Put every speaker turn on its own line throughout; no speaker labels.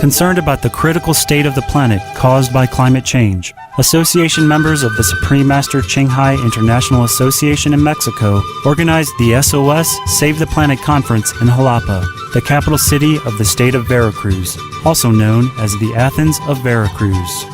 concerned about the critical state of the planet caused by climate change. Association members of the Supreme Master Ching Hai International Association in Mexico organized the SOS Save the Planet Conference in Jalapa, the capital city of the state of Veracruz, also known as the Athens of Veracruz.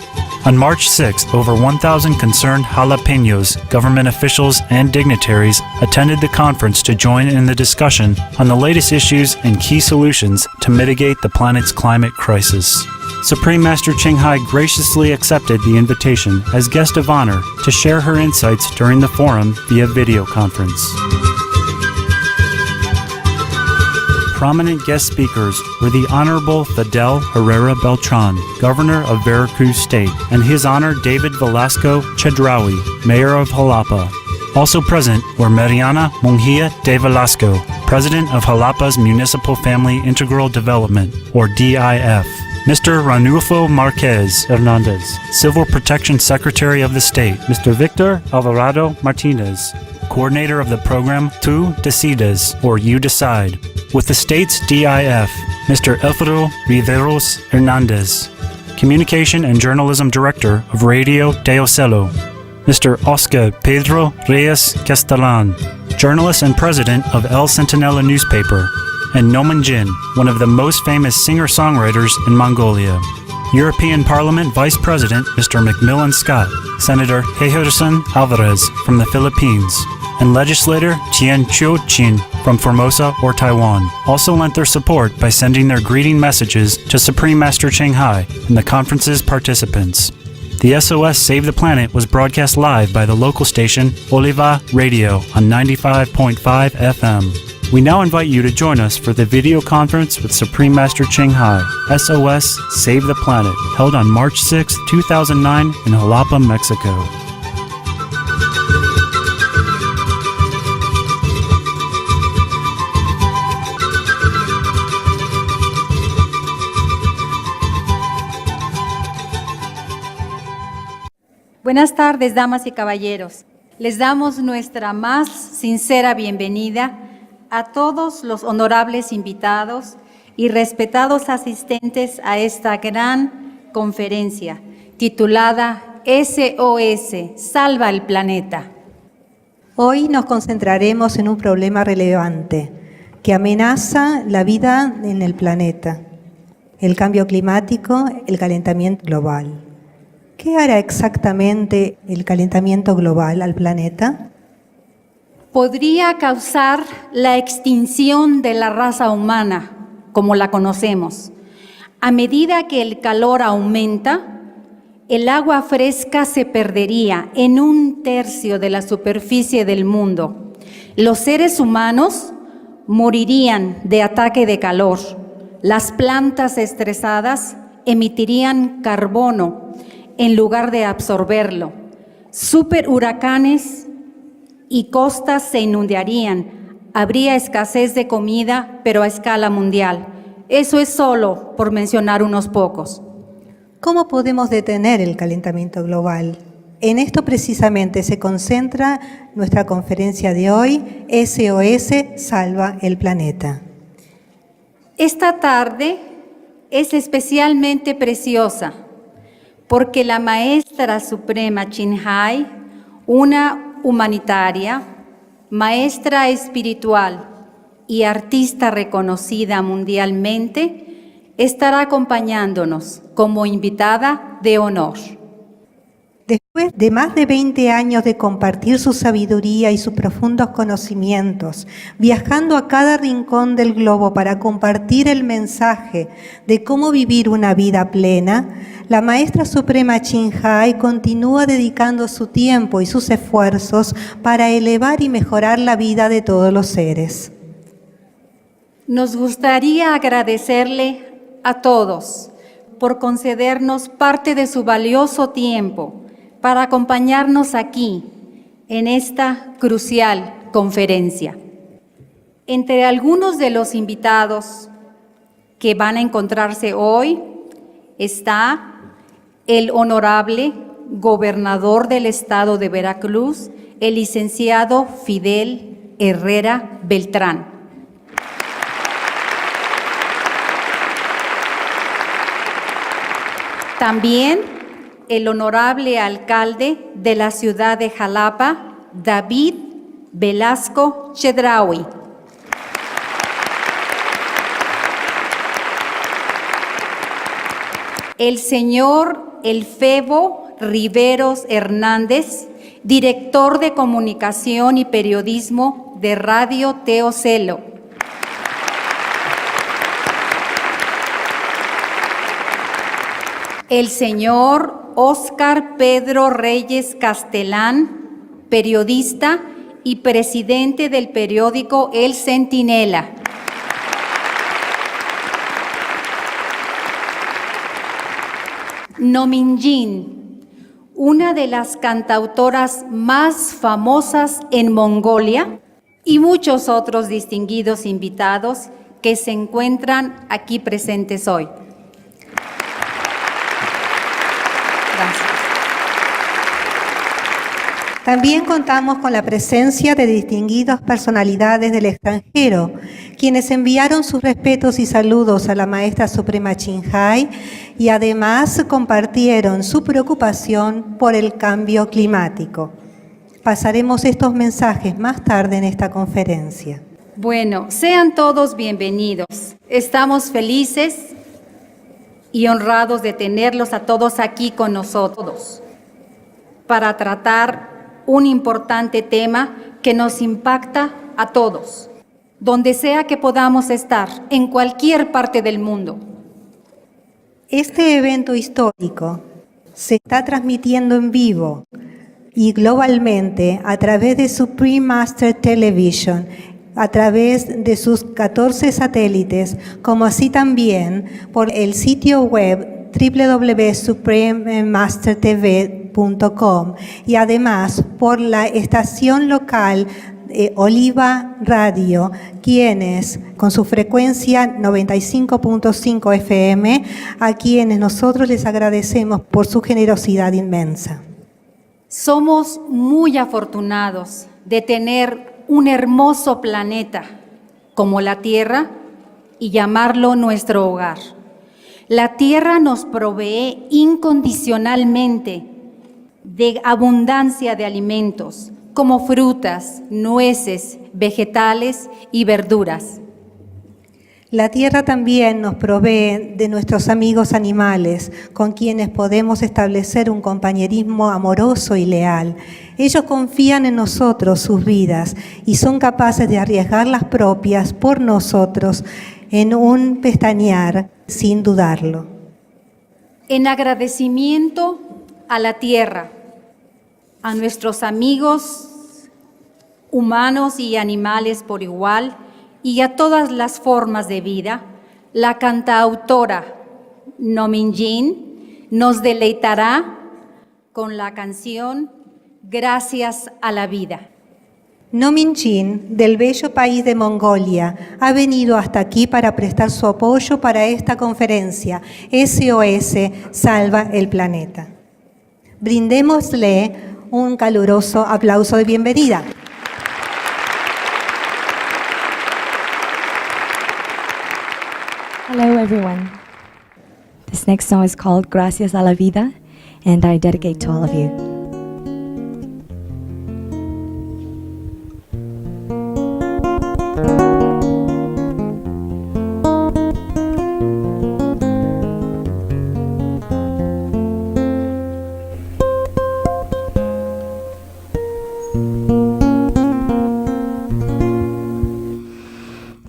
On March 6, over 1,000 concerned jalapeños, government officials, and dignitaries attended the conference to join in the discussion on the latest issues and key solutions to mitigate the planet's climate crisis. Supreme Master Ching Hai graciously accepted the invitation as guest of honor to share her insights during the forum via video conference. Prominent guest speakers were the Honorable Fidel Herrera Beltran, Governor of Veracruz State, and His Honor David Velasco Chedraui, Mayor of Jalapa. Also present were Mariana Monjia de Velasco, President of Jalapa's Municipal Family Integral Development, or DIF. Mr. Ranulfo Marquez Hernandez, Civil Protection Secretary of the State. Mr. Victor Alvarado Martinez, Coordinator of the program Tu Decides, or You Decide. With the state's DIF, Mr. Elfredo Riveros Hernandez, Communication and Journalism Director of Radio de Ocelo. Mr. Oscar Pedro Reyes Castellan, Journalist and President of El Centinela newspaper. And Noman Jin, one of the most famous singer-songwriters in Mongolia. European Parliament Vice President Mr. Macmillan Scott, Senator Gerson Alvarez from the Philippines, and legislator Tian Chiu-chin from Formosa or Taiwan also lent their support by sending their greeting messages to Supreme Master Ching Hai and the conference's participants. The SOS Save the Planet was broadcast live by the local station Oliva Radio on 95.5 FM. We now invite you to join us for the video conference with Supreme Master Ching Hai, SOS Save the Planet, held on March 6, 2009 in Jalapa, Mexico.
Buenas tardes, damas y caballeros. Les damos nuestra más sincera bienvenida a todos los honorables invitados y respetados asistentes a esta gran conferencia titulada SOS, Salva el Planeta.
Hoy nos concentraremos en un problema relevante que amenaza la vida en el planeta, el cambio climático, el calentamiento global. ¿Qué hará exactamente el calentamiento global al planeta?
Podría causar la extinción de la raza humana, como la conocemos. A medida que el calor aumenta, el agua fresca se perdería en 1/3 de la superficie del mundo. Los seres humanos morirían de ataque de calor. Las plantas estresadas emitirían carbono en lugar de absorberlo. Superhuracanes y costas se inundarían. Habría escasez de comida, pero a escala mundial. Eso es solo por mencionar unos pocos.
¿Cómo podemos detener el calentamiento global? En esto precisamente se concentra nuestra conferencia de hoy, SOS Salva el Planeta.
Esta tarde es especialmente preciosa porque la Maestra Suprema Ching Hai, una humanitaria, maestra espiritual y artista reconocida mundialmente, estará acompañándonos como invitada de honor.
Después de más de 20 años de compartir su sabiduría y sus profundos conocimientos, viajando a cada rincón del globo para compartir el mensaje de cómo vivir una vida plena, la Maestra Suprema Ching Hai continúa dedicando su tiempo y sus esfuerzos para elevar y mejorar la vida de todos los seres.
Nos gustaría agradecerle a todos por concedernos parte de su valioso tiempo para acompañarnos aquí en esta crucial conferencia. Entre algunos de los invitados que van a encontrarse hoy está el honorable gobernador del estado de Veracruz, el licenciado Fidel Herrera Beltrán. También el honorable alcalde de la ciudad de Jalapa, David Velasco Chedraui. El señor Elfebo Riveros Hernández, director de Comunicación y Periodismo de Radio Teocelo. El señor Óscar Pedro Reyes Castelán, periodista y presidente del periódico El Centinela. Nominjin, una de las cantautoras más famosas en Mongolia, y muchos otros distinguidos invitados que se encuentran aquí presentes hoy. Gracias.
También contamos con la presencia de distinguidas personalidades del extranjero, quienes enviaron sus respetos y saludos a la maestra Suprema Chinhai y además compartieron su preocupación por el cambio climático. Pasaremos estos mensajes más tarde en esta conferencia.
Bueno, sean todos bienvenidos. Estamos felices y honrados de tenerlos a todos aquí con nosotros para tratar un importante tema que nos impacta a todos, donde sea que podamos estar, en cualquier parte del mundo.
Este evento histórico se está transmitiendo en vivo y globalmente a través de Supreme Master Television, a través de sus 14 satélites, como así también por el sitio web www.suprememastertv.com y además por la estación local Oliva Radio, quienes con su frecuencia 95.5 FM, a quienes nosotros les agradecemos por su generosidad inmensa.
Somos muy afortunados de tener un hermoso planeta como la Tierra y llamarlo nuestro hogar. La Tierra nos provee incondicionalmente de abundancia de alimentos, como frutas, nueces, vegetales y verduras.
La Tierra también nos provee de nuestros amigos animales, con quienes podemos establecer un compañerismo amoroso y leal. Ellos confían en nosotros sus vidas y son capaces de arriesgar las propias por nosotros en un pestañear sin dudarlo.
En agradecimiento a la Tierra, a nuestros amigos humanos y animales por igual, y a todas las formas de vida, la cantautora Nominjin nos deleitará con la canción Gracias a la Vida.
Nominjin, del bello país de Mongolia, ha venido hasta aquí para prestar su apoyo para esta conferencia. SOS Salva el Planeta. Brindémosle un caluroso aplauso de bienvenida.
Hello everyone. This next song is called Gracias a la Vida, and I dedicate to all of you.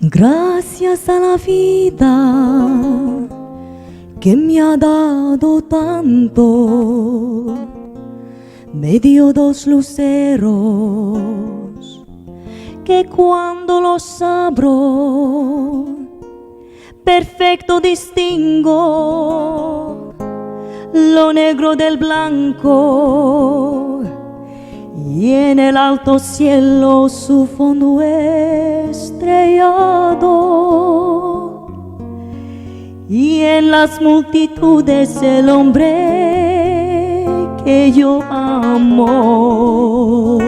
Gracias a la vida que me ha dado tanto, me dio dos luceros que cuando los abro perfecto distingo lo negro del blanco y en el alto cielo su fondo estrellado y en las multitudes el hombre que yo amo.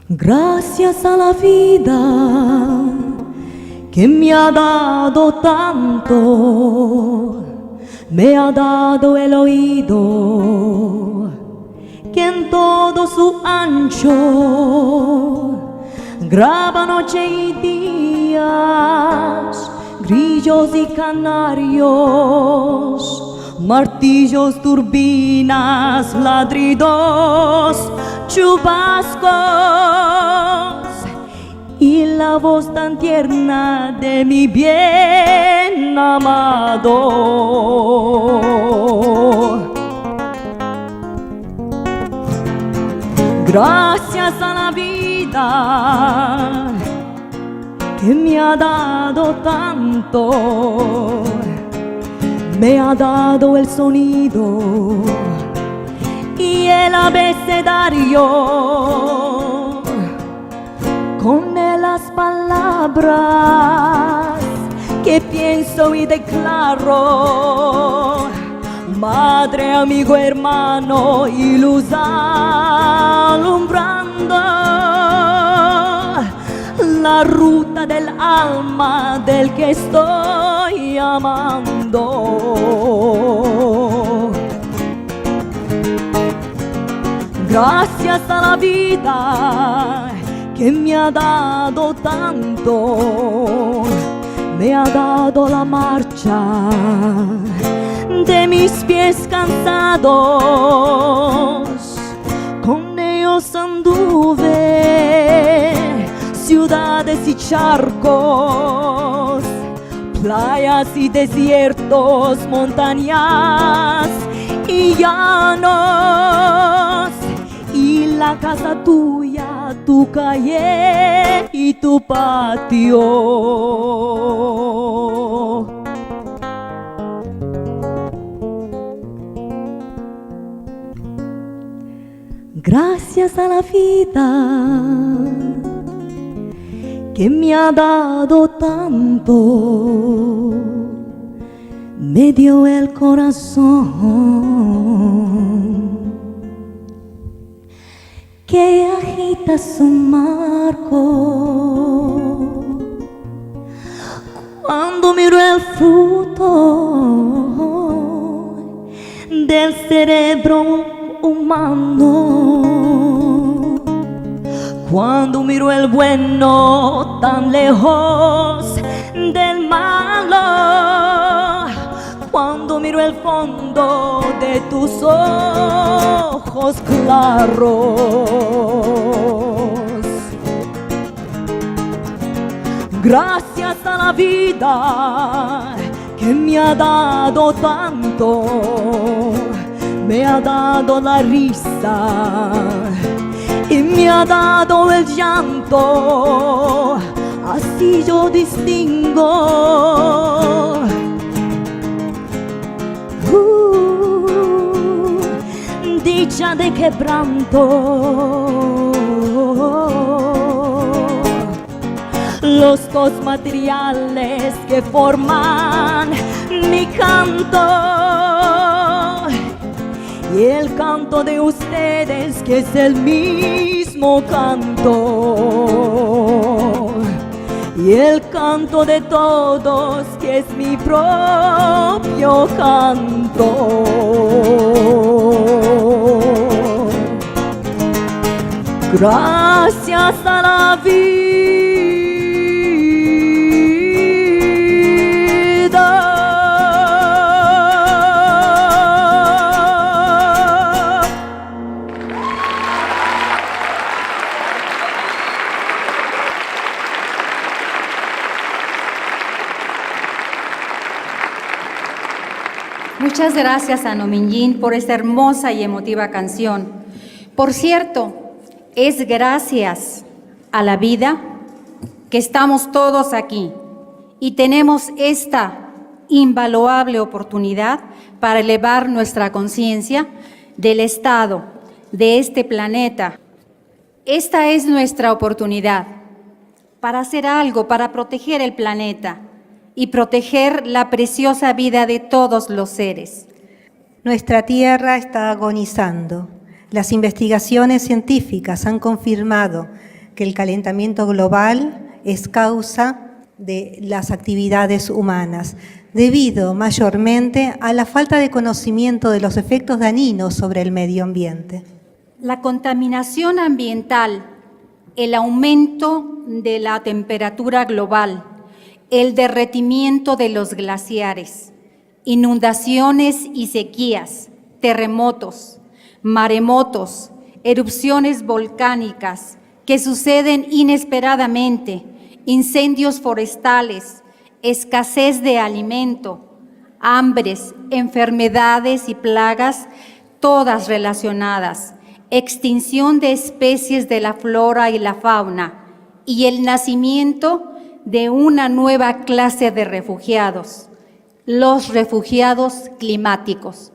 Gracias a la vida que me ha dado tanto, me ha dado el oído, que en todo su ancho graba noche y días, grillos y canarios, martillos, turbinas, ladridos, chubascos, y la voz tan tierna de mi bien amado. Gracias a la vida que me ha dado tanto, me ha dado el sonido y el abecedario, con él las palabras que pienso y declaro. Madre, amigo, hermano y luz alumbrando la ruta del alma del que estoy amando. Gracias a la vida que me ha dado tanto, me ha dado la marcha de mis pies cansados, con ellos anduve ciudades y charcos, playas y desiertos, montañas y llanos, y la casa tuya, tu calle y tu patio. Gracias a la vida que me ha dado tanto, me dio el corazón que agita su marco. Cuando miro el fruto del cerebro humano, cuando miro el bueno tan lejos del malo, cuando miro el fondo de tus ojos claros. Gracias a la vida que me ha dado tanto, me ha dado la risa y me ha dado el llanto, así yo distingo dicha de quebranto. Los dos materiales que forman mi canto y el canto de ustedes que es el mismo canto, y el canto de todos que es mi propio canto. Gracias a la vida.
Muchas gracias a Nominyin por esta hermosa y emotiva canción. Por cierto, es gracias a la vida que estamos todos aquí y tenemos esta invaluable oportunidad para elevar nuestra conciencia del estado de este planeta. Esta es nuestra oportunidad para hacer algo, para proteger el planeta y proteger la preciosa vida de todos los seres.
Nuestra Tierra está agonizando. Las investigaciones científicas han confirmado que el calentamiento global es causa de las actividades humanas, debido mayormente a la falta de conocimiento de los efectos dañinos sobre el medio ambiente.
La contaminación ambiental, el aumento de la temperatura global, el derretimiento de los glaciares, inundaciones y sequías, terremotos, maremotos, erupciones volcánicas que suceden inesperadamente, incendios forestales, escasez de alimento, hambres, enfermedades y plagas, todas relacionadas, extinción de especies de la flora y la fauna y el nacimiento de una nueva clase de refugiados, los refugiados climáticos.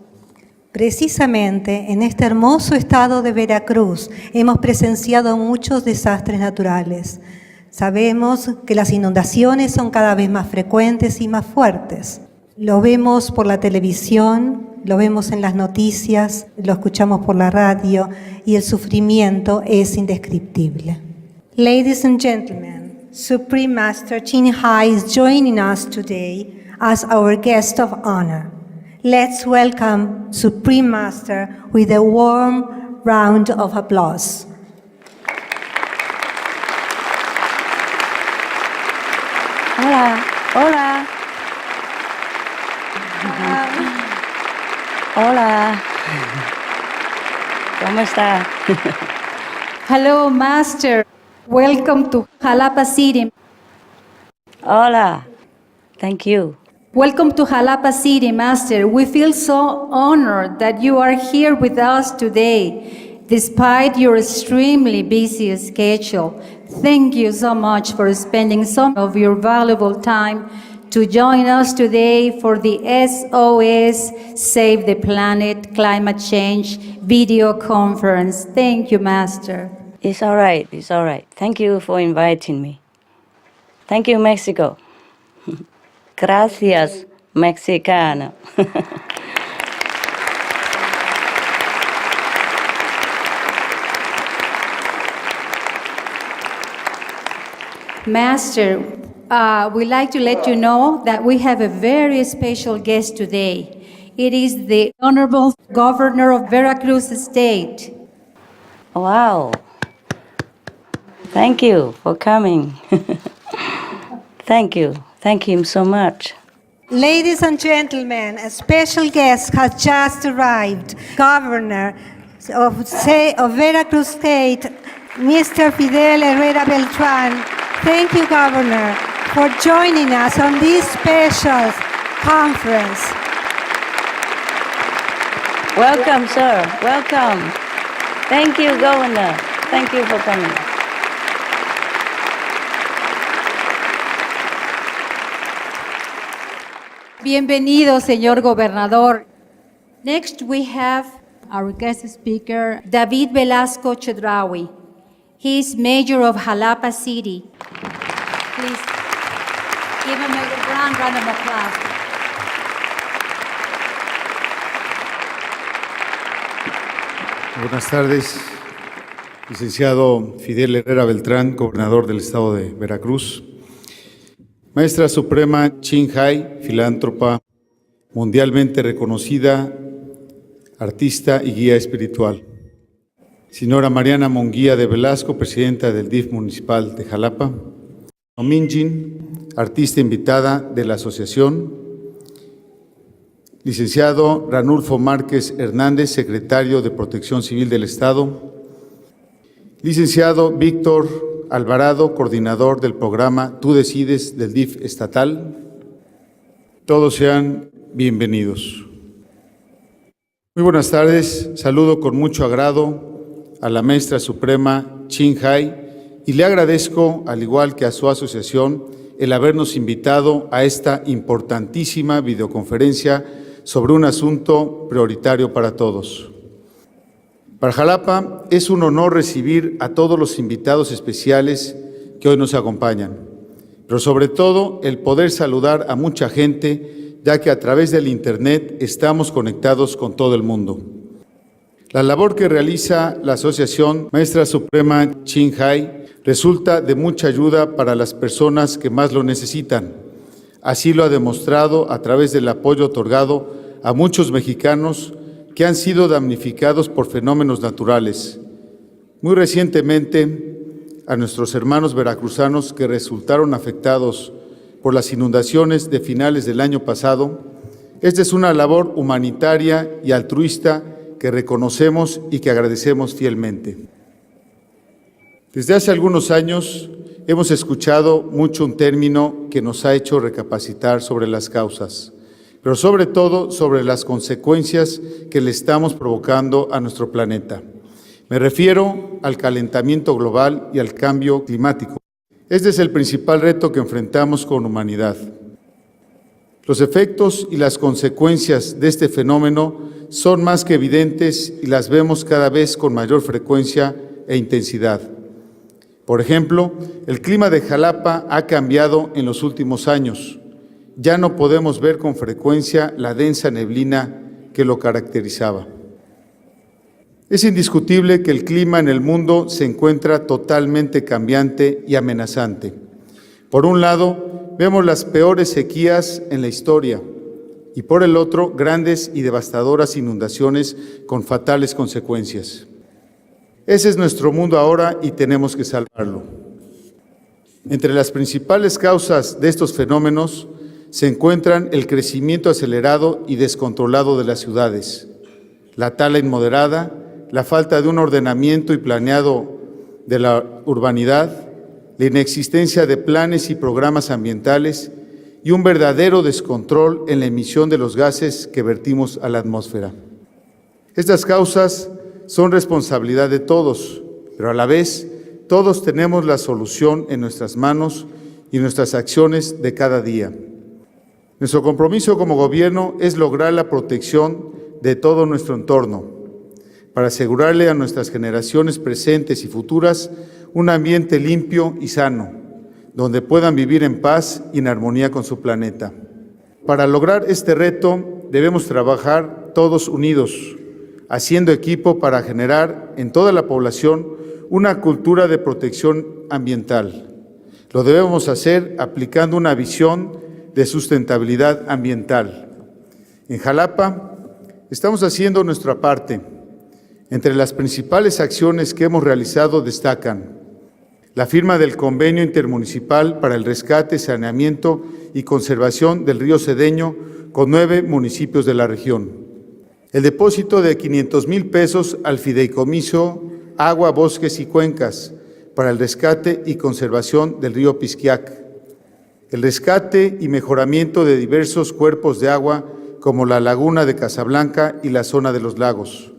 Precisamente en este hermoso estado de Veracruz hemos presenciado muchos desastres naturales. Sabemos que las inundaciones son cada vez más frecuentes y más fuertes. Lo vemos por la televisión, lo vemos en las noticias, lo escuchamos por la radio y el sufrimiento es indescriptible. Ladies and gentlemen, Supreme Master Chin Hai is joining us today as our guest of honor. Let's welcome Supreme Master with a warm round of applause.
Hola, hola. Hola. ¿Cómo está?
Hello, Master. Welcome to Jalapa City.
Hola. Thank you.
Welcome to Jalapa City, Master. We feel so honored that you are here with us today, despite your extremely busy schedule. Thank you so much for spending some of your valuable time to join us today for the SOS Save the Planet Climate Change video conference. Thank you, Master.
It's all right. It's all right. Thank you for inviting me. Thank you, Mexico. Gracias, Mexicano.
Master, we'd like to let you know that we have a very special guest today. It is the Honorable Governor of Veracruz State.
Wow. Thank you for coming. Thank you. Thank you so much.
Ladies and gentlemen, a special guest has just arrived. Governor of Veracruz State, Mr. Fidel Herrera Beltran. Thank you, Governor, for joining us on this special conference.
Welcome, sir. Welcome. Thank you, Governor. Thank you for coming.
Bienvenido, señor gobernador. Next, we have our guest speaker, David Velasco Chedraui. He is mayor of Jalapa City. Please give him a grand round of applause.
Buenas tardes, licenciado Fidel Herrera Beltrán, gobernador del estado de Veracruz. Maestra Suprema Chin Hai, filántropa mundialmente reconocida, artista y guía espiritual. Señora Mariana Monguía de Velasco, presidenta del DIF municipal de Jalapa. Minjin, artista invitada de la asociación. Licenciado Ranulfo Márquez Hernández, secretario de Protección Civil del Estado. Licenciado Víctor Alvarado, coordinador del programa Tú Decides del DIF estatal. Todos sean bienvenidos. Muy buenas tardes. Saludo con mucho agrado a la Maestra Suprema Chin Hai y le agradezco, al igual que a su asociación, el habernos invitado a esta importantísima videoconferencia sobre un asunto prioritario para todos. Para Jalapa es un honor recibir a todos los invitados especiales que hoy nos acompañan, pero sobre todo el poder saludar a mucha gente, ya que a través del Internet estamos conectados con todo el mundo. La labor que realiza la Asociación Maestra Suprema Chin Hai Resulta de mucha ayuda para las personas que más lo necesitan. Así lo ha demostrado a través del apoyo otorgado a muchos mexicanos que han sido damnificados por fenómenos naturales. Muy recientemente, a nuestros hermanos veracruzanos que resultaron afectados por las inundaciones de finales del año pasado, esta es una labor humanitaria y altruista que reconocemos y que agradecemos fielmente. Desde hace algunos años hemos escuchado mucho un término que nos ha hecho recapacitar sobre las causas, pero sobre todo sobre las consecuencias que le estamos provocando a nuestro planeta. Me refiero al calentamiento global y al cambio climático. Este es el principal reto que enfrentamos como humanidad. Los efectos y las consecuencias de este fenómeno son más que evidentes y las vemos cada vez con mayor frecuencia e intensidad. Por ejemplo, el clima de Jalapa ha cambiado en los últimos años. Ya no podemos ver con frecuencia la densa neblina que lo caracterizaba. Es indiscutible que el clima en el mundo se encuentra totalmente cambiante y amenazante. Por un lado, vemos las peores sequías en la historia y por el otro, grandes y devastadoras inundaciones con fatales consecuencias. Ese es nuestro mundo ahora y tenemos que salvarlo. Entre las principales causas de estos fenómenos se encuentran el crecimiento acelerado y descontrolado de las ciudades, la tala inmoderada, la falta de un ordenamiento y planeado de la urbanidad, la inexistencia de planes y programas ambientales y un verdadero descontrol en la emisión de los gases que vertimos a la atmósfera. Estas causas son responsabilidad de todos, pero a la vez todos tenemos la solución en nuestras manos y nuestras acciones de cada día. Nuestro compromiso como gobierno es lograr la protección de todo nuestro entorno, para asegurarle a nuestras generaciones presentes y futuras un ambiente limpio y sano, donde puedan vivir en paz y en armonía con su planeta. Para lograr este reto debemos trabajar todos unidos, haciendo equipo para generar en toda la población una cultura de protección ambiental. Lo debemos hacer aplicando una visión de sustentabilidad ambiental. En Jalapa estamos haciendo nuestra parte. Entre las principales acciones que hemos realizado destacan la firma del Convenio Intermunicipal para el Rescate, Saneamiento y Conservación del Río Cedeño con 9 municipios de la región. El depósito de 500,000 pesos al Fideicomiso Agua, Bosques y Cuencas para el rescate y conservación del río Pisquiac. El rescate y mejoramiento de diversos cuerpos de agua como la Laguna de Casablanca y la zona de los lagos.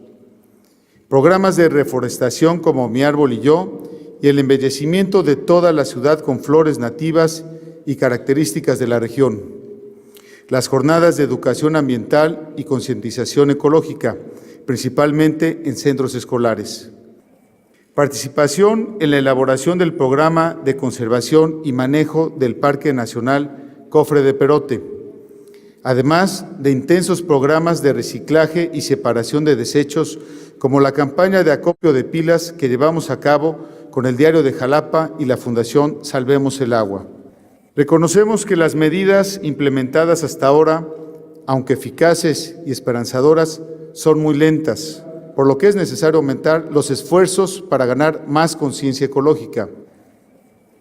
Programas de reforestación como Mi Árbol y Yo y el embellecimiento de toda la ciudad con flores nativas y características de la región. Las jornadas de educación ambiental y concientización ecológica, principalmente en centros escolares. Participación en la elaboración del programa de conservación y manejo del Parque Nacional Cofre de Perote, además de intensos programas de reciclaje y separación de desechos, como la campaña de acopio de pilas que llevamos a cabo con el Diario de Jalapa y la Fundación Salvemos el Agua. Reconocemos que las medidas implementadas hasta ahora, aunque eficaces y esperanzadoras, son muy lentas, por lo que es necesario aumentar los esfuerzos para ganar más conciencia ecológica.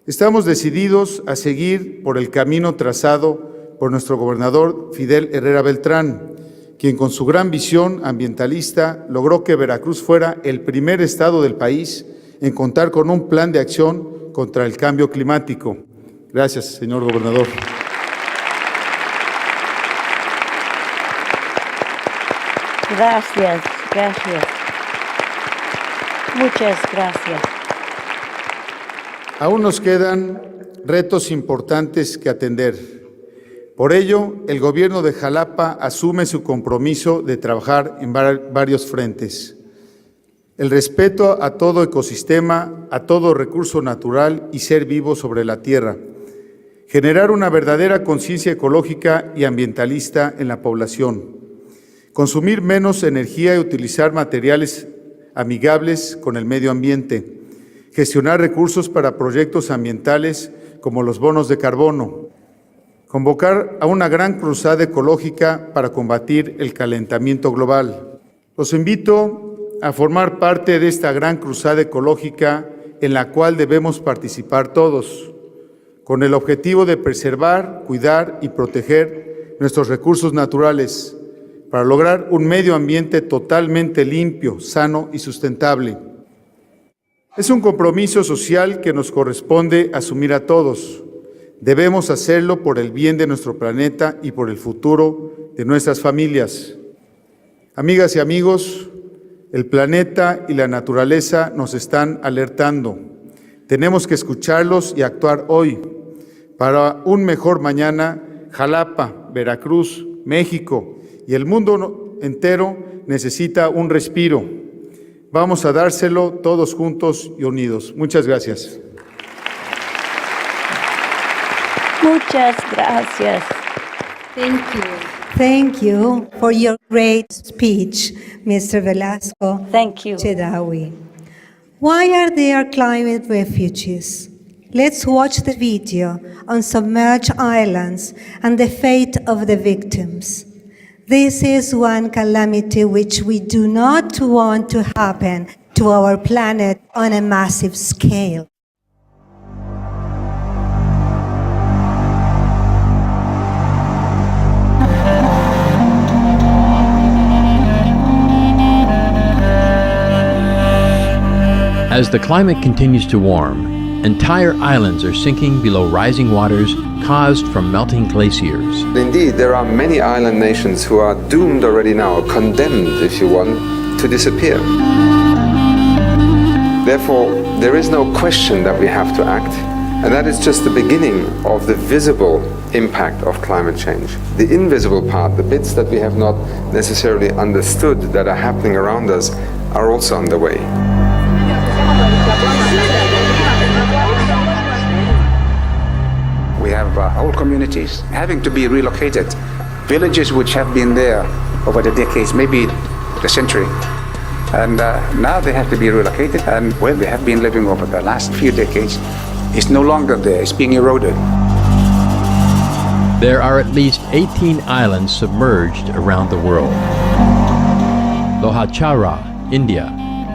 Estamos decididos a seguir por el camino trazado por nuestro gobernador Fidel Herrera Beltrán, quien con su gran visión ambientalista logró que Veracruz fuera el primer estado del país en contar con un plan de acción contra el cambio climático. Gracias, señor gobernador.
Gracias, gracias. Muchas gracias.
Aún nos quedan retos importantes que atender. Por ello, el gobierno de Jalapa asume su compromiso de trabajar en varios frentes. El respeto a todo ecosistema, a todo recurso natural y ser vivo sobre la tierra. Generar una verdadera conciencia ecológica y ambientalista en la población. Consumir menos energía y utilizar materiales amigables con el medio ambiente. gestionar recursos para proyectos ambientales como los bonos de carbono, convocar a una gran cruzada ecológica para combatir el calentamiento global. Los invito a formar parte de esta gran cruzada ecológica en la cual debemos participar todos, con el objetivo de preservar, cuidar y proteger nuestros recursos naturales para lograr un medio ambiente totalmente limpio, sano y sustentable. Es un compromiso social que nos corresponde asumir a todos. Debemos hacerlo por el bien de nuestro planeta y por el futuro de nuestras familias. Amigas y amigos, el planeta y la naturaleza nos están alertando. Tenemos que escucharlos y actuar hoy. Para un mejor mañana, Jalapa, Veracruz, México y el mundo entero necesita un respiro. Vamos a dárselo todos juntos y unidos. Muchas gracias.
Muchas gracias.
Thank you.
Thank you for your great speech, Mr. Velasco
Thank you.
Chedraui. Why are there climate refugees? Let's watch the video on submerged islands and the fate of the victims. This is one calamity which we do not want to happen to our planet on a massive scale.
As the climate continues to warm, entire islands are sinking below rising waters caused from melting glaciers.
Indeed, there are many island nations who are doomed already now, condemned, if you want, to disappear. Therefore, there is no question that we have to act, and that is just the beginning of the visible impact of climate change. The invisible part, the bits that we have not necessarily understood that are happening around us, are also underway.
We have whole communities having to be relocated, villages which have been there over the decades, maybe a century, and now they have to be relocated, and where they have been living over the last few decades is no longer there, it's being eroded.
There are at least 18 islands submerged around the world. Lohachara, India,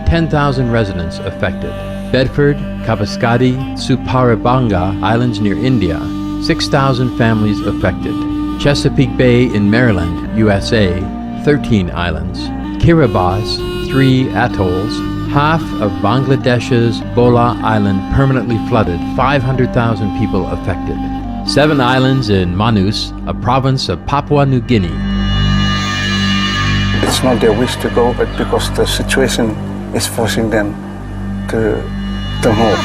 10,000 residents affected. Bedford, Kapaskadi, Suparabanga Islands near India, 6,000 families affected. Chesapeake Bay in Maryland, USA, 13 islands. Kiribati, 3 atolls. Half of Bangladesh's Bola Island permanently flooded, 500,000 people affected. 7 islands in Manus, a province of Papua New Guinea.
It's not their wish to go, but because the situation is forcing them to move.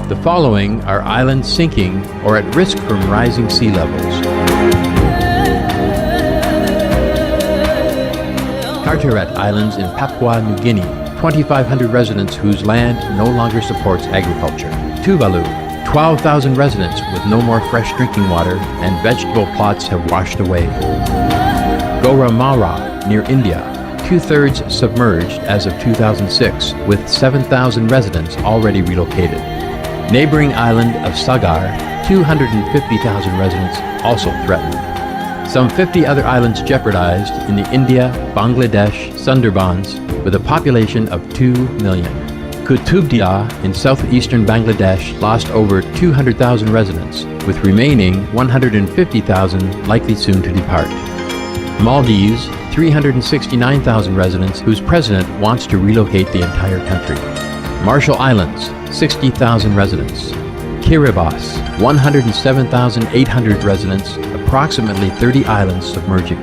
The following are islands sinking or at risk from rising sea levels. Carteret Islands in Papua New Guinea, 2,500 residents whose land no longer supports agriculture. Tuvalu, 12,000 residents with no more fresh drinking water and vegetable plots have washed away. Goramara, near India, 2/3 submerged as of 2006, with 7,000 residents already relocated. Neighboring island of Sagar, 250,000 residents also threatened. Some 50 other islands jeopardized in the India, Bangladesh, Sundarbans, with a population of 2 million. Kutubdia in southeastern Bangladesh lost over 200,000 residents, with remaining 150,000 likely soon to depart. Maldives, 369,000 residents whose president wants to relocate the entire country. Marshall Islands, 60,000 residents. Kiribati, 107,800 residents, approximately 30 islands submerging.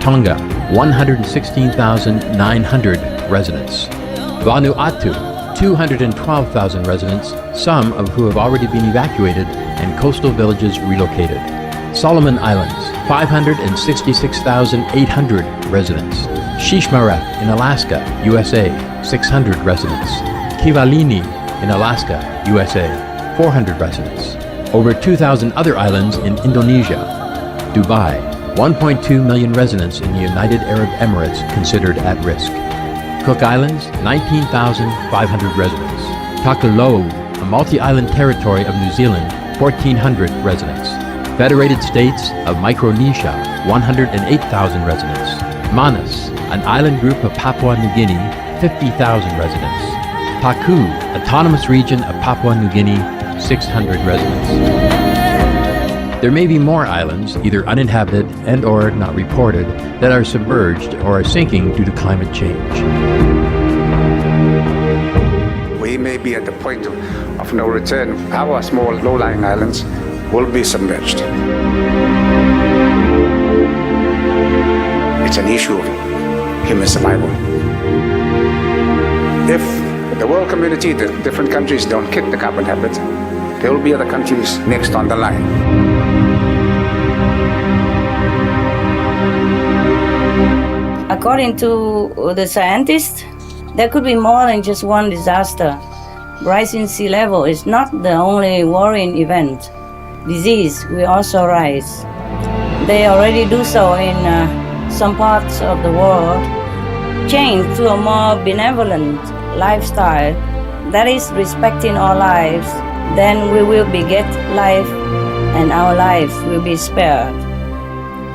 Tonga, 116,900 residents. Vanuatu, 212,000 residents, some of who have already been evacuated and coastal villages relocated. Solomon Islands, 566,800 residents. Shishmaref in Alaska, USA, 600 residents. Kivalini in Alaska, USA, 400 residents. Over 2,000 other islands in Indonesia. Dubai, 1.2 million residents in the United Arab Emirates considered at risk. Cook Islands, 19,500 residents. Takulou, a multi-island territory of New Zealand, 1,400 residents. Federated States of Micronesia, 108,000 residents. Manus, an island group of Papua New Guinea, 50,000 residents. Paku, autonomous region of Papua New Guinea, 600 residents. There may be more islands, either uninhabited and or not reported, that are submerged or are sinking due to climate change.
We may be at the point of no return. Our small low-lying islands will be submerged. It's an issue of human survival. If the world community, the different countries don't kick the carbon habit, there will be other countries next on the line.
According to the scientists, there could be more than just one disaster. Rising sea level is not the only worrying event. Disease will also rise. They already do so in some parts of the world. Change to a more benevolent lifestyle that is respecting our lives, then we will beget life and our lives will be spared.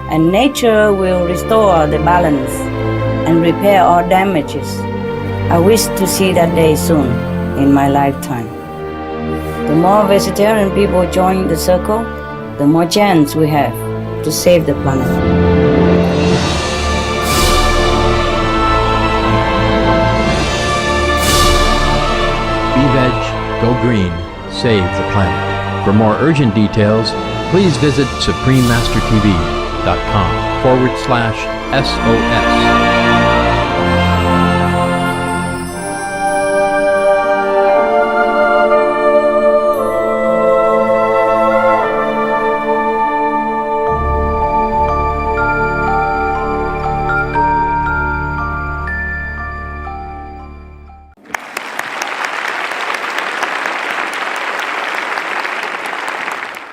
And nature will restore the balance and repair our damages. I wish to see that day soon in my lifetime. The more vegetarian people join the circle, the more chance we have to save the planet.
Be veg, go green, save the planet. For more urgent details, please visit suprememastertv.com/SOS.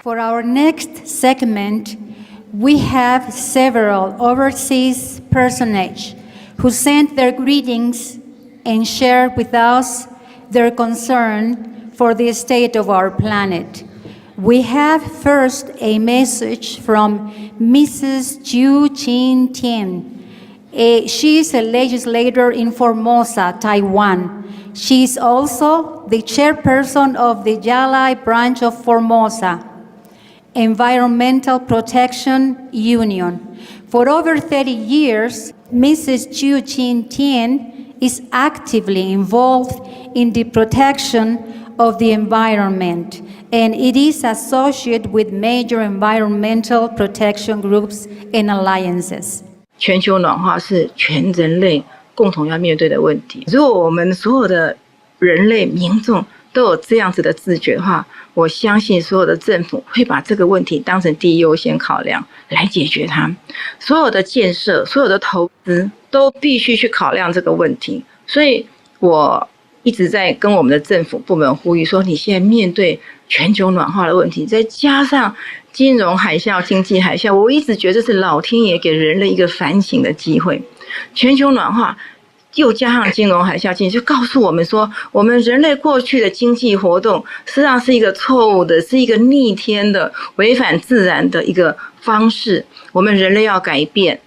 For our next segment, we have several overseas personages who sent their greetings and shared with us their concern for the state of our planet. We have first a message from Mrs. Ju Chin Tian. She is a legislator in Formosa, Taiwan. She is also the chairperson of the Yalai branch of Formosa Environmental Protection Union. For over 30 years, Mrs. Ju Chin Tian is actively involved in the protection of the environment, and it is associated with major environmental protection groups and alliances.
全球暖化是全人类共同要面对的问题。如果我们所有的人类民众都有这样子的自觉的话，我相信所有的政府会把这个问题当成第一优先考量来解决它。所有的建设、所有的投资都必须去考量这个问题。所以我一直在跟我们的政府部门呼吁说，你现在面对全球暖化的问题，再加上金融海啸、经济海啸，我一直觉得是老天爷给人类一个反省的机会。全球暖化又加上金融海啸，就告诉我们说，我们人类过去的经济活动实际上是一个错误的，是一个逆天的、违反自然的一个方式。我们人类要改变。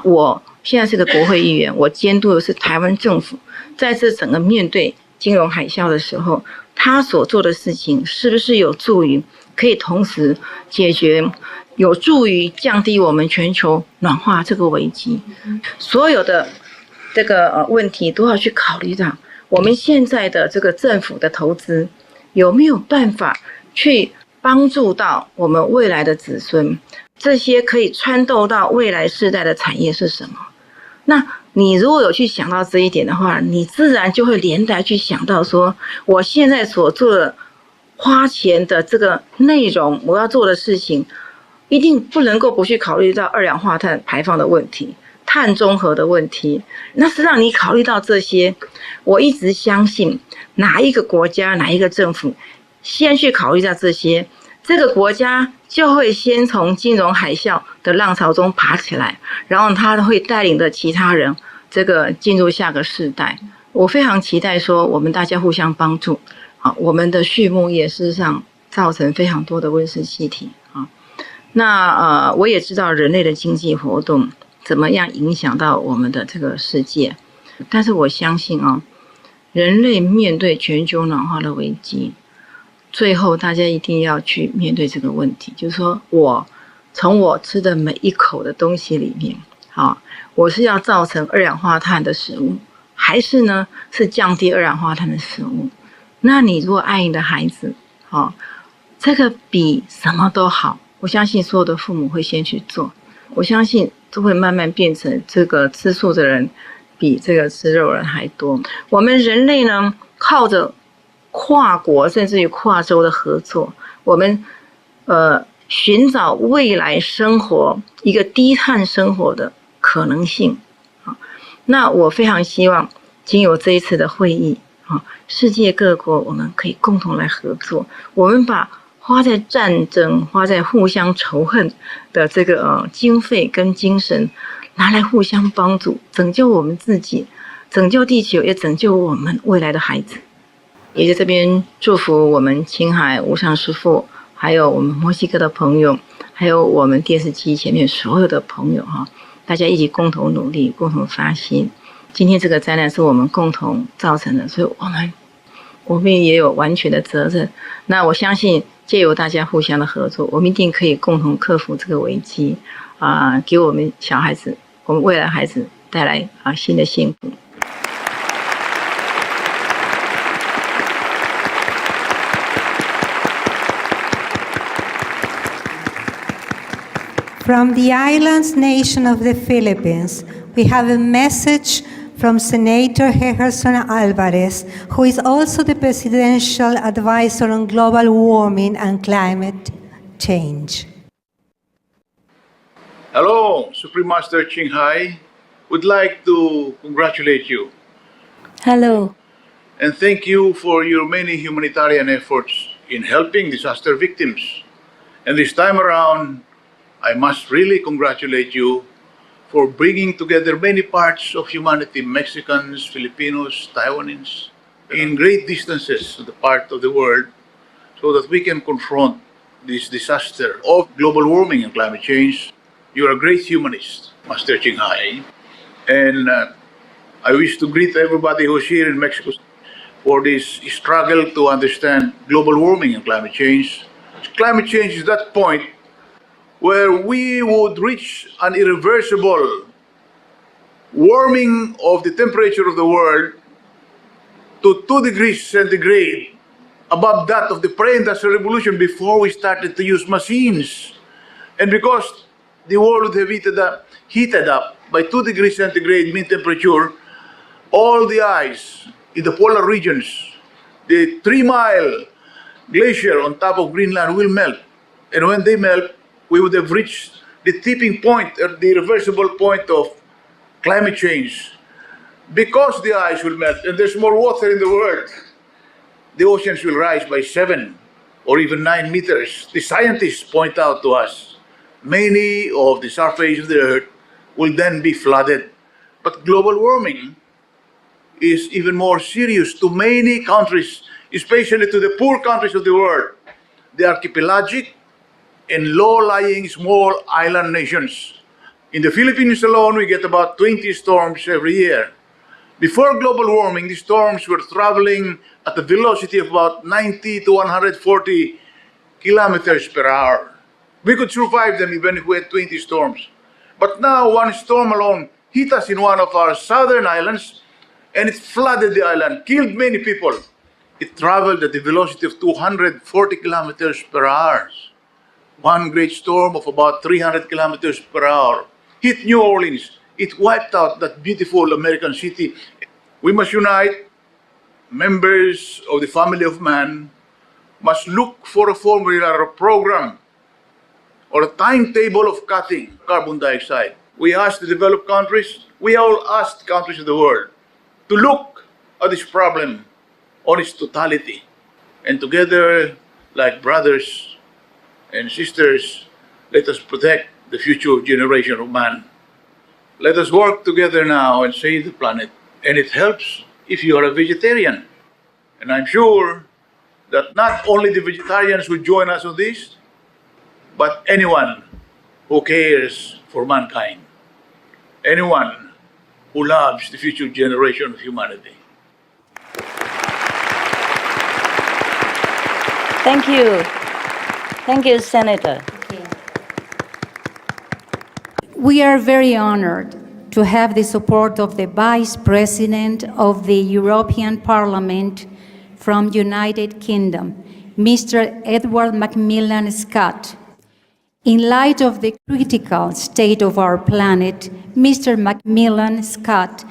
我现在是个国会议员，我监督的是台湾政府，在这整个面对金融海啸的时候，他所做的事情是不是有助于可以同时解决，有助于降低我们全球暖化这个危机？所有的这个问题都要去考虑到，我们现在的这个政府的投资有没有办法去帮助到我们未来的子孙？这些可以穿透到未来世代的产业是什么？那你如果有去想到这一点的话，你自然就会连带去想到说，我现在所做的花钱的这个内容，我要做的事情，一定不能够不去考虑到二氧化碳排放的问题。碳中和的问题，那是让你考虑到这些。我一直相信，哪一个国家、哪一个政府先去考虑到这些，这个国家就会先从金融海啸的浪潮中爬起来，然后他会带领着其他人这个进入下个世代。我非常期待说我们大家互相帮助。我们的畜牧业事实上造成非常多的温室气体啊。那我也知道人类的经济活动怎么样影响到我们的这个世界，但是我相信人类面对全球暖化的危机，最后大家一定要去面对这个问题，就是说从我吃的每一口的东西里面，我是要造成二氧化碳的食物，还是呢是降低二氧化碳的食物？那你如果爱你的孩子，这个比什么都好，我相信所有的父母会先去做。我相信就会慢慢变成这个吃素的人比这个吃肉的人还多。我们人类呢，靠着跨国甚至于跨州的合作，我们寻找未来生活一个低碳生活的可能性。那我非常希望经由这一次的会议，世界各国我们可以共同来合作，我们把花在战争、花在互相仇恨的这个经费跟精神，拿来互相帮助，拯救我们自己，拯救地球，也拯救我们未来的孩子。也在这边祝福我们青海无上师父，还有我们墨西哥的朋友，还有我们电视机前面所有的朋友大家一起共同努力，共同发心。今天这个灾难是我们共同造成的，所以我们也有完全的责任。那我相信借由大家互相的合作，我们一定可以共同克服这个危机给我们小孩子，我们未来孩子带来新的幸福。
From the islands nation of the Philippines, we have a message from Senator Gerson Alvarez, who is also the Presidential Advisor on Global Warming and Climate Change.
Hello, Supreme Master Ching Hai. Would like to congratulate you.
Hello.
And thank you for your many humanitarian efforts in helping disaster victims. And this time around, I must really congratulate you for bringing together many parts of humanity, Mexicans, Filipinos, Taiwanese, in great distances to the part of the world, so that we can confront this disaster of global warming and climate change. You're a great humanist, Master Ching Hai. And I wish to greet everybody who's here in Mexico for this struggle to understand global warming and climate change. Climate change is that point where we would reach an irreversible warming of the temperature of the world to 2 degrees centigrade above that of the pre-industrial revolution before we started to use machines. And because the world would have heated up by 2 degrees centigrade mean temperature, all the ice in the polar regions, the 3-mile glacier on top of Greenland will melt. And when they melt, we would have reached the tipping point, or the irreversible point of climate change. Because the ice will melt and there's more water in the world, the oceans will rise by 7 or even 9 meters. The scientists point out to us many of the surface of the earth will then be flooded. But global warming is even more serious to many countries, especially to the poor countries of the world, the archipelagic and low-lying small island nations. In the Philippines alone, we get about 20 storms every year. Before global warming, the storms were traveling at a velocity of about 90 to 140 kilometers per hour. We could survive them even if we had 20 storms. But now one storm alone hit us in one of our southern islands, and it flooded the island, killed many people. It traveled at the velocity of 240 kilometers per hour. One great storm of about 300 kilometers per hour hit New Orleans. It wiped out that beautiful American city. We must unite. Members of the family of man must look for a formula or a program or a timetable of cutting carbon dioxide. We asked the developed countries, we all asked countries of the world to look at this problem on its totality. And together, like brothers and sisters, let us protect the future generation of man. Let us work together now and save the planet. And it helps if you are a vegetarian. And I'm sure that not only the vegetarians will join us on this, but anyone who cares for mankind, anyone who loves the future generation of humanity.
Thank you. Thank you, Senator.
We are very honored to have the support of the Vice President of the European Parliament from United Kingdom, Mr. Edward Macmillan Scott. In light of the critical state of our planet, Mr. Macmillan Scott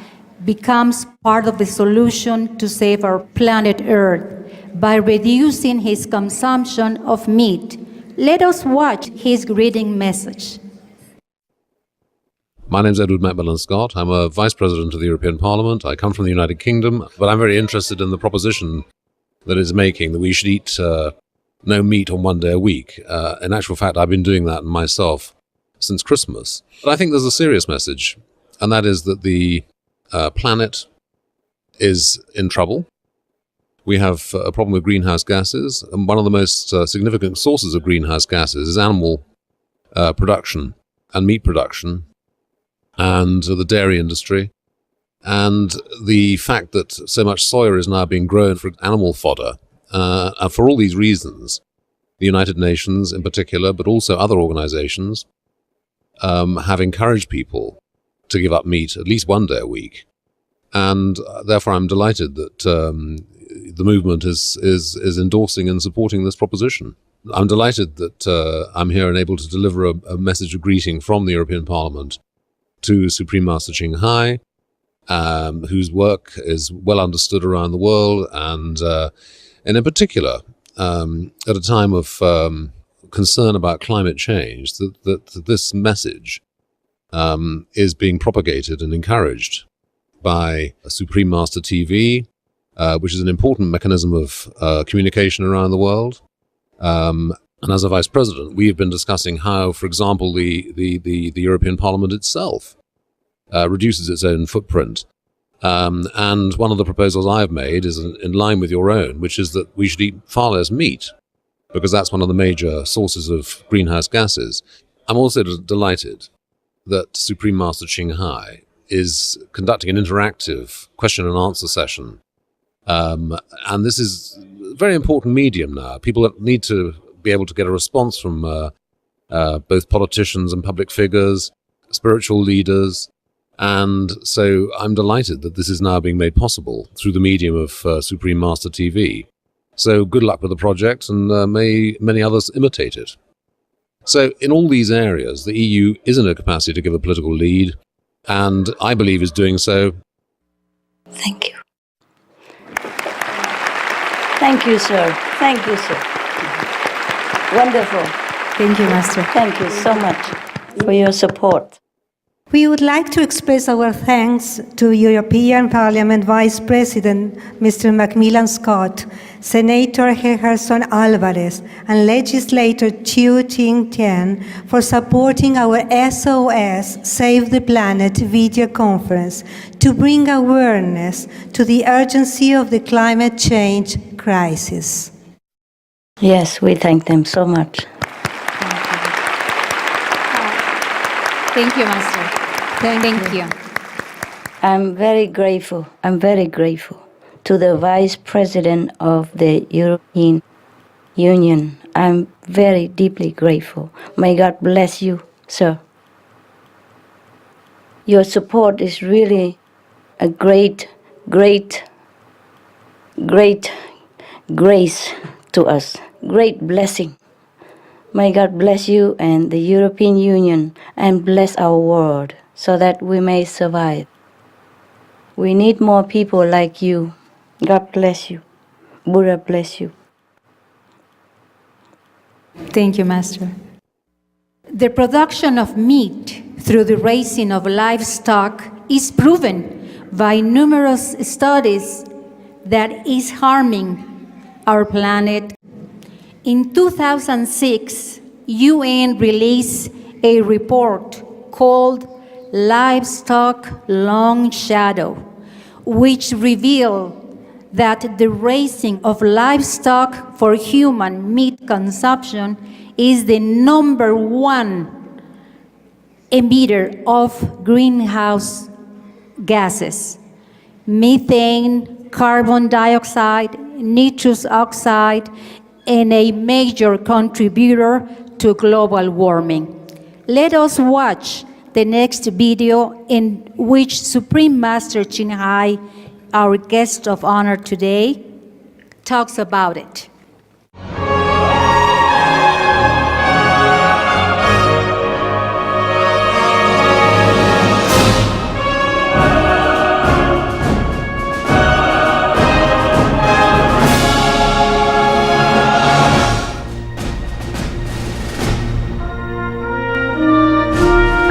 becomes part of the solution to save our planet Earth by reducing his consumption of meat. Let us watch his greeting message.
My name is Edward Macmillan Scott. I'm a Vice President of the European Parliament. I come from the United Kingdom, but I'm very interested in the proposition that it's making, that we should eat no meat on one day a week. In actual fact, I've been doing that myself since Christmas. But I think there's a serious message, and that is that the planet is in trouble. We have a problem with greenhouse gases, and one of the most significant sources of greenhouse gases is animal production and meat production, and the dairy industry, and the fact that so much soya is now being grown for animal fodder. And for all these reasons, the United Nations in particular, but also other organizations, have encouraged people to give up meat at least one day a week. And therefore I'm delighted that the movement is endorsing and supporting this proposition. I'm delighted that I'm here and able to deliver a message of greeting from the European Parliament to Supreme Master Ching Hai, whose work is well understood around the world, and in particular, at a time of concern about climate change, that this message is being propagated and encouraged by Supreme Master TV, which is an important mechanism of communication around the world. And as a Vice President, we have been discussing how, for example, the European Parliament itself reduces its own footprint. And one of the proposals I've made is in line with your own, which is that we should eat far less meat, because that's one of the major sources of greenhouse gases. I'm also delighted that Supreme Master Ching Hai is conducting an interactive question and answer session. And this is a very important medium now. People need to be able to get a response from both politicians and public figures, spiritual leaders. And so I'm delighted that this is now being made possible through the medium of Supreme Master TV. So good luck with the project, and may many others imitate it. So in all these areas, the EU is in a capacity to give a political lead, and I believe is doing so.
Thank you. Thank you, sir. Thank you, sir. Wonderful.
Thank you, Master.
Thank you so much for your support.
We would like to express our thanks to European Parliament Vice President Mr. Macmillan Scott, Senator Gerson Alvarez, and Legislator Chiu Ting-Tien for supporting our SOS Save the Planet video conference to bring awareness to the urgency of the climate change crisis.
Yes, we thank them so much.
Thank you, Master. Thank you.
I'm very grateful. I'm very grateful to the Vice President of the European Union. I'm very deeply grateful. May God bless you, sir. Your support is really a great grace to us, great blessing. May God bless you and the European Union and bless our world so that we may survive. We need more people like you. God bless you. Buddha bless you.
Thank you, Master. The production of meat through the raising of livestock is proven by numerous studies that is harming our planet. In 2006, UN released a report called Livestock Long Shadow, which reveal that the raising of livestock for human meat consumption is the #1 emitter of greenhouse gases, methane, carbon dioxide, nitrous oxide, and a major contributor to global warming. Let us watch the next video in which Supreme Master Chin Hai, our guest of honor today, talks about it.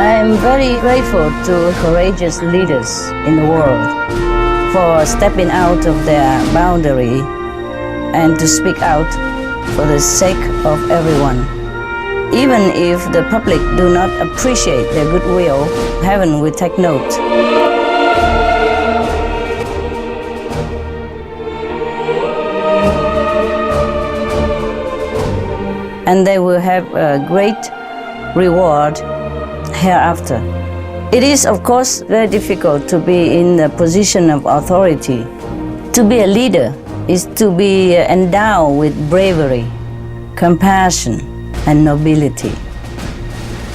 I am very grateful to courageous leaders in the world for stepping out of their boundary and to speak out for the sake of everyone. Even if the public do not appreciate their goodwill, heaven will take note. And they will have a great reward hereafter. It is, of course, very difficult to be in the position of authority. To be a leader is to be endowed with bravery, compassion, and nobility.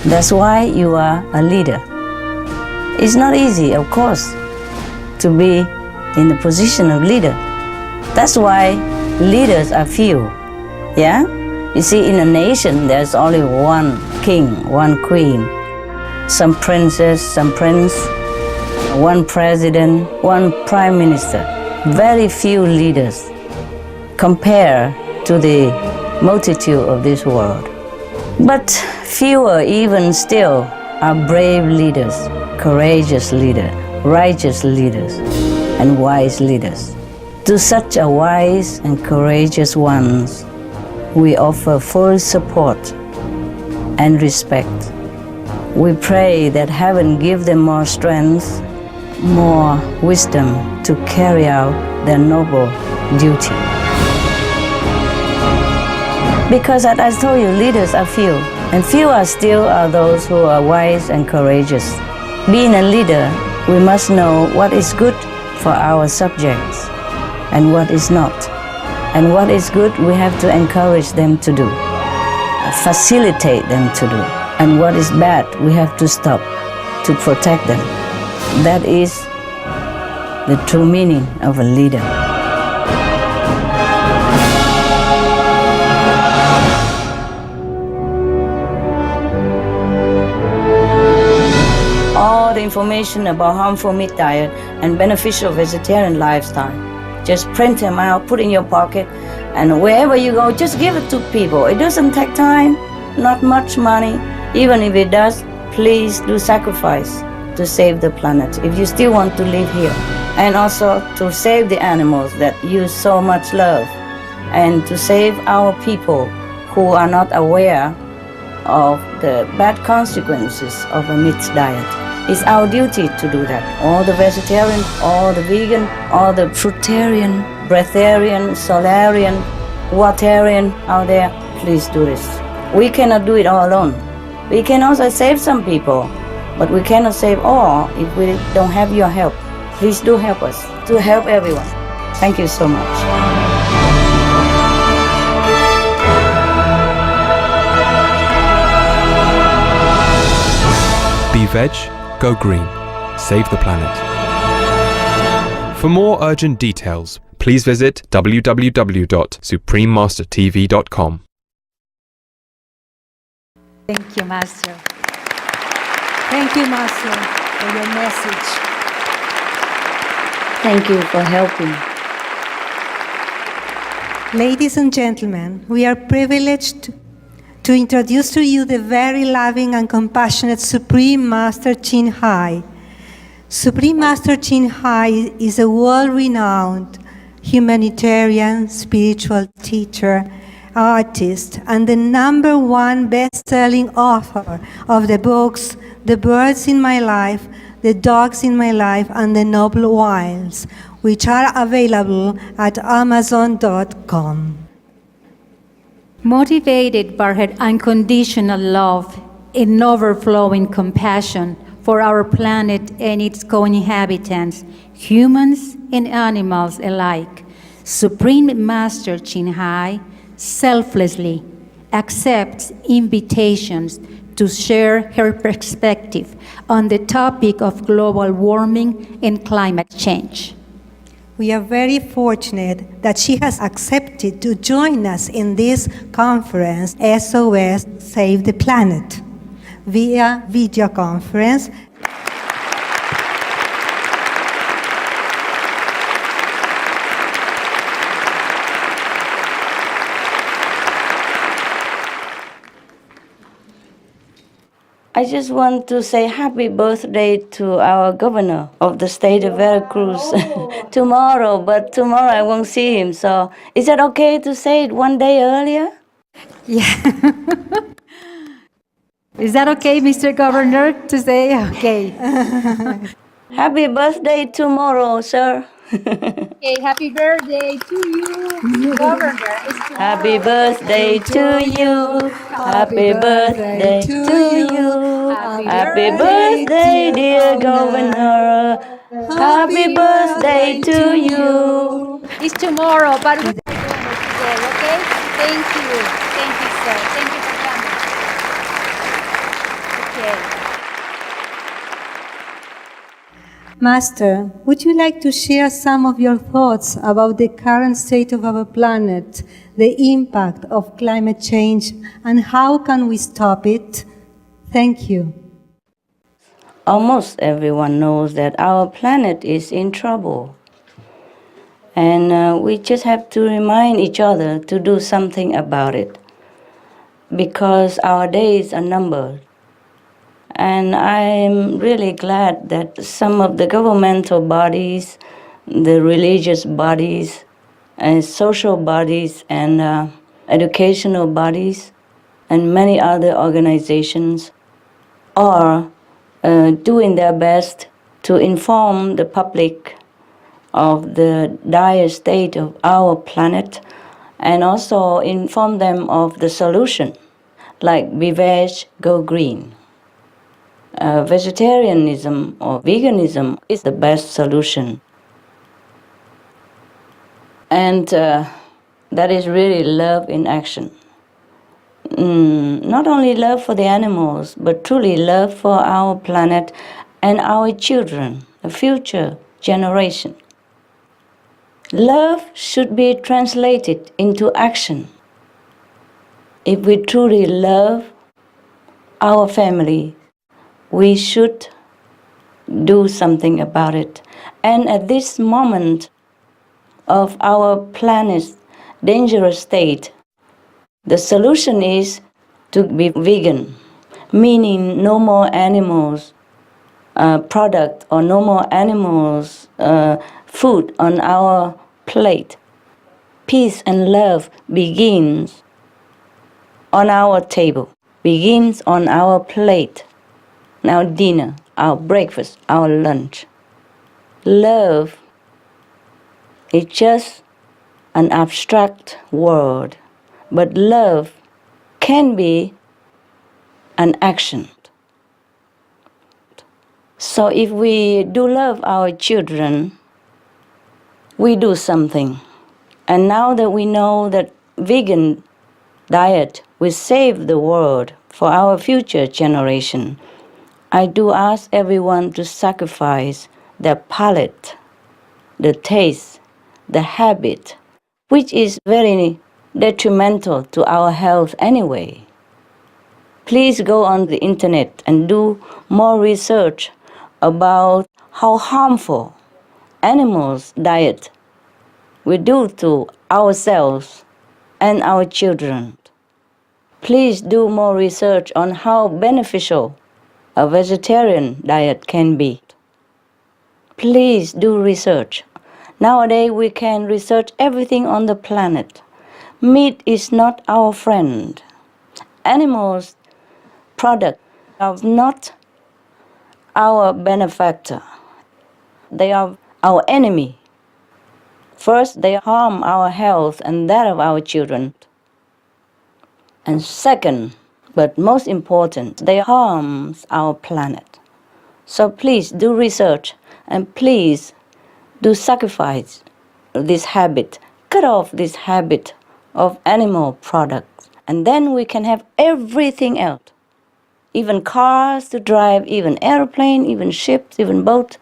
That's why you are a leader. It's not easy, of course, to be in the position of leader. That's why leaders are few. Yeah? You see, in a nation, there's only one king, one queen, some princess, some prince, one president, one prime minister. Very few leaders compared to the multitude of this world. But fewer even still are brave leaders, courageous leaders, righteous leaders, and wise leaders. To such a wise and courageous ones, we offer full support and respect. We pray that heaven give them more strength, more wisdom to carry out their noble duty. Because as I told you, leaders are few, and few are still are those who are wise and courageous. Being a leader, we must know what is good for our subjects and what is not. And what is good, we have to encourage them to do, facilitate them to do. And what is bad, we have to stop to protect them. That is the true meaning of a leader. All the information about harmful meat diet and beneficial vegetarian lifestyle, just print them out, put in your pocket, and wherever you go, just give it to people. It doesn't take time, not much money. Even if it does, please do sacrifice to save the planet if you still want to live here. And also to save the animals that you so much love. And to save our people who are not aware of the bad consequences of a meat diet. It's our duty to do that. All the vegetarian, all the vegan, all the fruitarian, breatharian, solarian, waterian out there, please do this. We cannot do it all alone. We can also save some people, but we cannot save all if we don't have your help. Please do help us to help everyone. Thank you so much.
Be veg, go green, save the planet. For more urgent details, please visit www.suprememastertv.com.
Thank you, Master. Thank you, Master, for your message.
Thank you for helping.
Ladies and gentlemen, we are privileged to introduce to you the very loving and compassionate Supreme Master Chin Hai. Supreme Master Chin Hai is a world-renowned humanitarian, spiritual teacher, artist, and the #1 best-selling author of the books the birds in my life, the dogs in my life, and the noble wilds, which are available at Amazon.com.
Motivated by her unconditional love and overflowing compassion for our planet and its co-inhabitants, humans and animals alike, Supreme Master Chin Hai selflessly accepts invitations to share her perspective on the topic of global warming and climate change.
We are very fortunate that she has accepted to join us in this conference, SOS Save the Planet, via video conference.
I just want to say happy birthday to our governor of the state of Veracruz tomorrow, but tomorrow I won't see him. So is it okay to say it one day earlier?
Yeah. Is that okay, Mr. Governor, to say? Okay.
Happy birthday tomorrow, sir.
Okay, happy birthday to you, Governor.
Happy birthday to you. Happy birthday to you. Happy birthday, dear Governor. Happy birthday to you.
It's tomorrow, but we're today, okay? Thank you. Thank you, sir. Thank you for coming. Okay.
Master, would you like to share some of your thoughts about the current state of our planet, the impact of climate change, and how can we stop it? Thank you.
Almost everyone knows that our planet is in trouble. And we just have to remind each other to do something about it, because our days are numbered. And I'm really glad that some of the governmental bodies, the religious bodies, and social bodies, and educational bodies, and many other organizations are doing their best to inform the public of the dire state of our planet, and also inform them of the solution, like Be Veg, Go Green. Vegetarianism or veganism is the best solution. And that is really love in action. Not only love for the animals, but truly love for our planet and our children, the future generation. Love should be translated into action. If we truly love our family, we should do something about it. And at this moment of our planet's dangerous state, the solution is to be vegan, meaning no more animals product or no more animals food on our plate. Peace and love begins on our table, begins on our plate. Our dinner, our breakfast, our lunch. Love is just an abstract word, but love can be an action. So if we do love our children, we do something. And now that we know that vegan diet will save the world for our future generation, I do ask everyone to sacrifice their palate, the taste, the habit, which is very detrimental to our health anyway. Please go on the internet and do more research about how harmful animals' diet will do to ourselves and our children. Please do more research on how beneficial a vegetarian diet can be. Please do research. Nowadays we can research everything on the planet. Meat is not our friend. Animals' products are not our benefactor. They are our enemy. First, they harm our health and that of our children. And second, but most important, they harm our planet. So please do research and please do sacrifice this habit. Cut off this habit of animal products. And then we can have everything else. Even cars to drive, even airplane, even ships, even boat,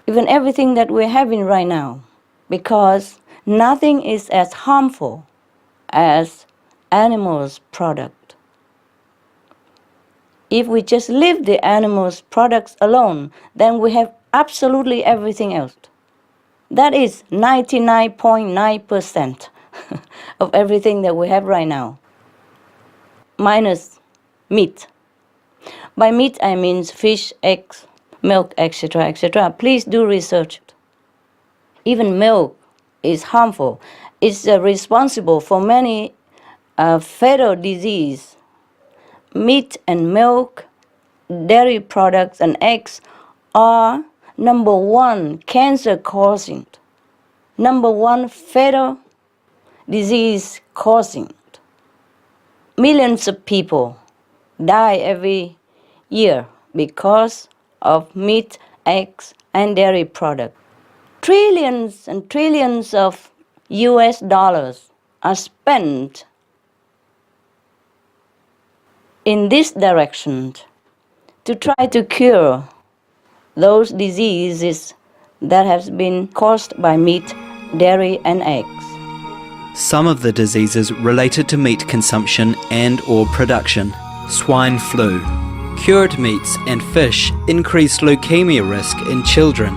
even everything that we're having right now. Because nothing is as harmful as animals' product. If we just leave the animals' products alone, then we have absolutely everything else. That is 99.9% of everything that we have right now, minus meat. By meat, I mean fish, eggs, milk, etc., etc. Please do research it. Even milk is harmful. It's responsible for many fatal diseases. Meat and milk, dairy products and eggs are number one cancer causing, number one fatal disease causing. Millions of people die every year because of meat, eggs, and dairy products. Trillions and trillions of US dollars are spent in this direction to try to cure those diseases that have been caused by meat, dairy, and eggs.
Some of the diseases related to meat consumption and or production. Swine flu. Cured meats and fish increase leukemia risk in children.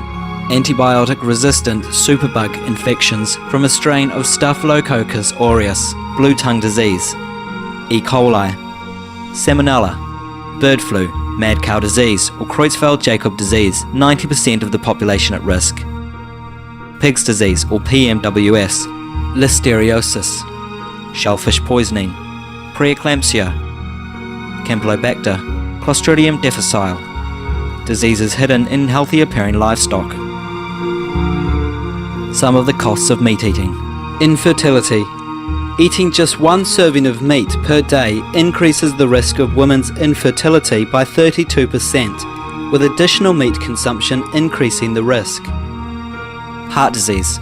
Antibiotic-resistant superbug infections from a strain of Staphylococcus aureus, blue tongue disease. E. coli. Salmonella. Bird flu, mad cow disease, or Creutzfeldt-Jakob disease, 90% of the population at risk. Pig's disease, or PMWS. Listeriosis. Shellfish poisoning. Preeclampsia. Campylobacter. Clostridium difficile. Diseases hidden in healthy appearing livestock. Some of the costs of meat eating. Infertility. Eating just one serving of meat per day increases the risk of women's infertility by 32%, with additional meat consumption increasing the risk. Heart disease.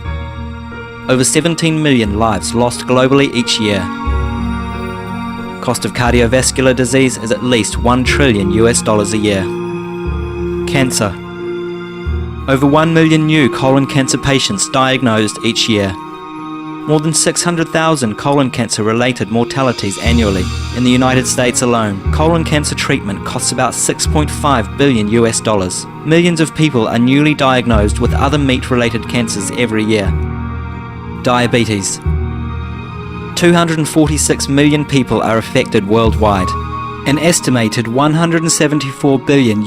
Over 17 million lives lost globally each year. Cost of cardiovascular disease is at least $1 trillion a year. Cancer. Over 1 million new colon cancer patients diagnosed each year. More than 600,000 colon cancer-related mortalities annually. In the United States alone, colon cancer treatment costs about $6.5 billion. Millions of people are newly diagnosed with other meat-related cancers every year. Diabetes. 246 million people are affected worldwide. An estimated $174 billion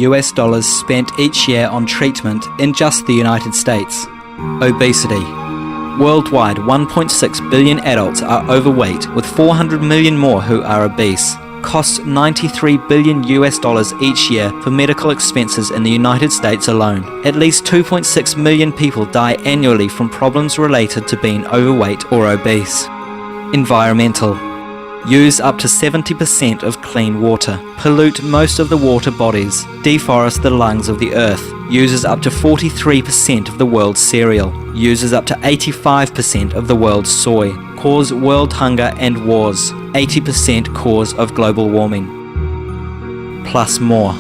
spent each year on treatment in just the United States. Obesity. Worldwide, 1.6 billion adults are overweight, with 400 million more who are obese. Costs $93 billion each year for medical expenses in the United States alone. At least 2.6 million people die annually from problems related to being overweight or obese. Environmental. Use up to 70% of clean water. Pollute most of the water bodies. Deforest the lungs of the earth. Uses up to 43% of the world's cereal. Uses up to 85% of the world's soy. Cause world hunger and wars. 80% cause of global warming. Plus more.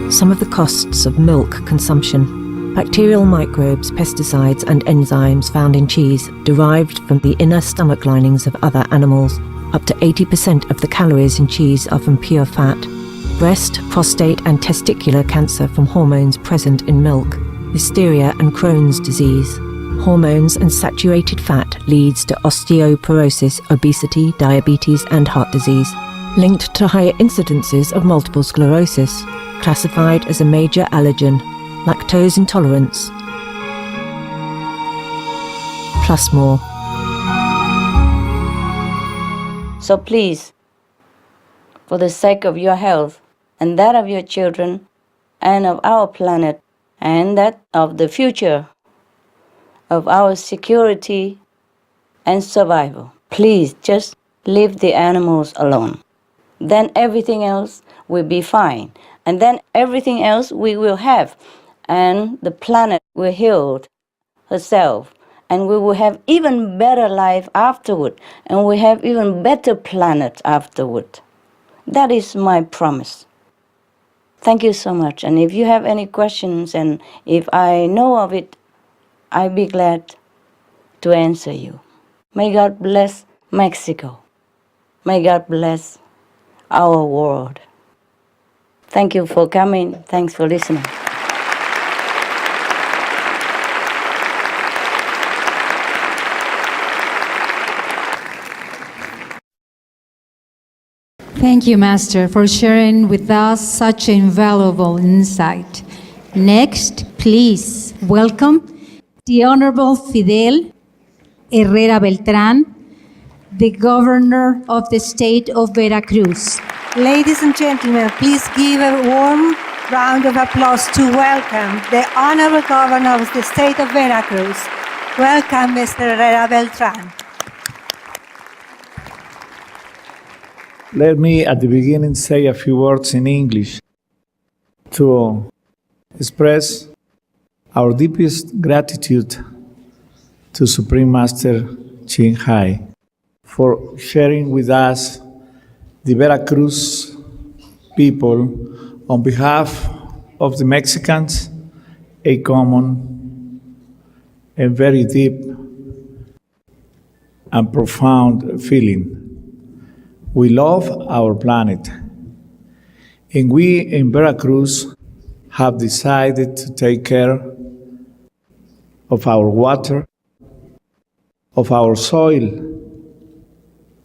Some of the costs of milk consumption. Bacterial microbes, pesticides and enzymes found in cheese derived from the inner stomach linings of other animals. Up to 80% of the calories in cheese are from pure fat. Breast, prostate and testicular cancer from hormones present in milk. Listeria and Crohn's disease. Hormones and saturated fat leads to osteoporosis, obesity, diabetes and heart disease. Linked to higher incidences of multiple sclerosis. Classified as a major allergen. Lactose intolerance. Plus more.
So please, for the sake of your health and that of your children, and of our planet, and that of the future, of our security and survival. Please just leave the animals alone. Then everything else will be fine. And then everything else we will have. And the planet will heal herself. And we will have even better life afterward. And we have even better planet afterward. That is my promise. Thank you so much. And if you have any questions, and if I know of it, I'll be glad to answer you. May God bless Mexico. May God bless our world. Thank you for coming. Thanks for listening.
Thank you, Master, for sharing with us such invaluable insight. Next, please welcome the Honorable Fidel Herrera Beltrán, the Governor of the State of Veracruz.
Ladies and gentlemen, please give a warm round of applause to welcome the Honorable Governor of the State of Veracruz. Welcome, Mr. Herrera Beltrán.
Let me, at the beginning, say a few words in English to express our deepest gratitude to Supreme Master Ching Hai for sharing with us, the Veracruz people, on behalf of the Mexicans, a common and very deep and profound feeling. We love our planet, and we in Veracruz have decided to take care of our water, of our soil,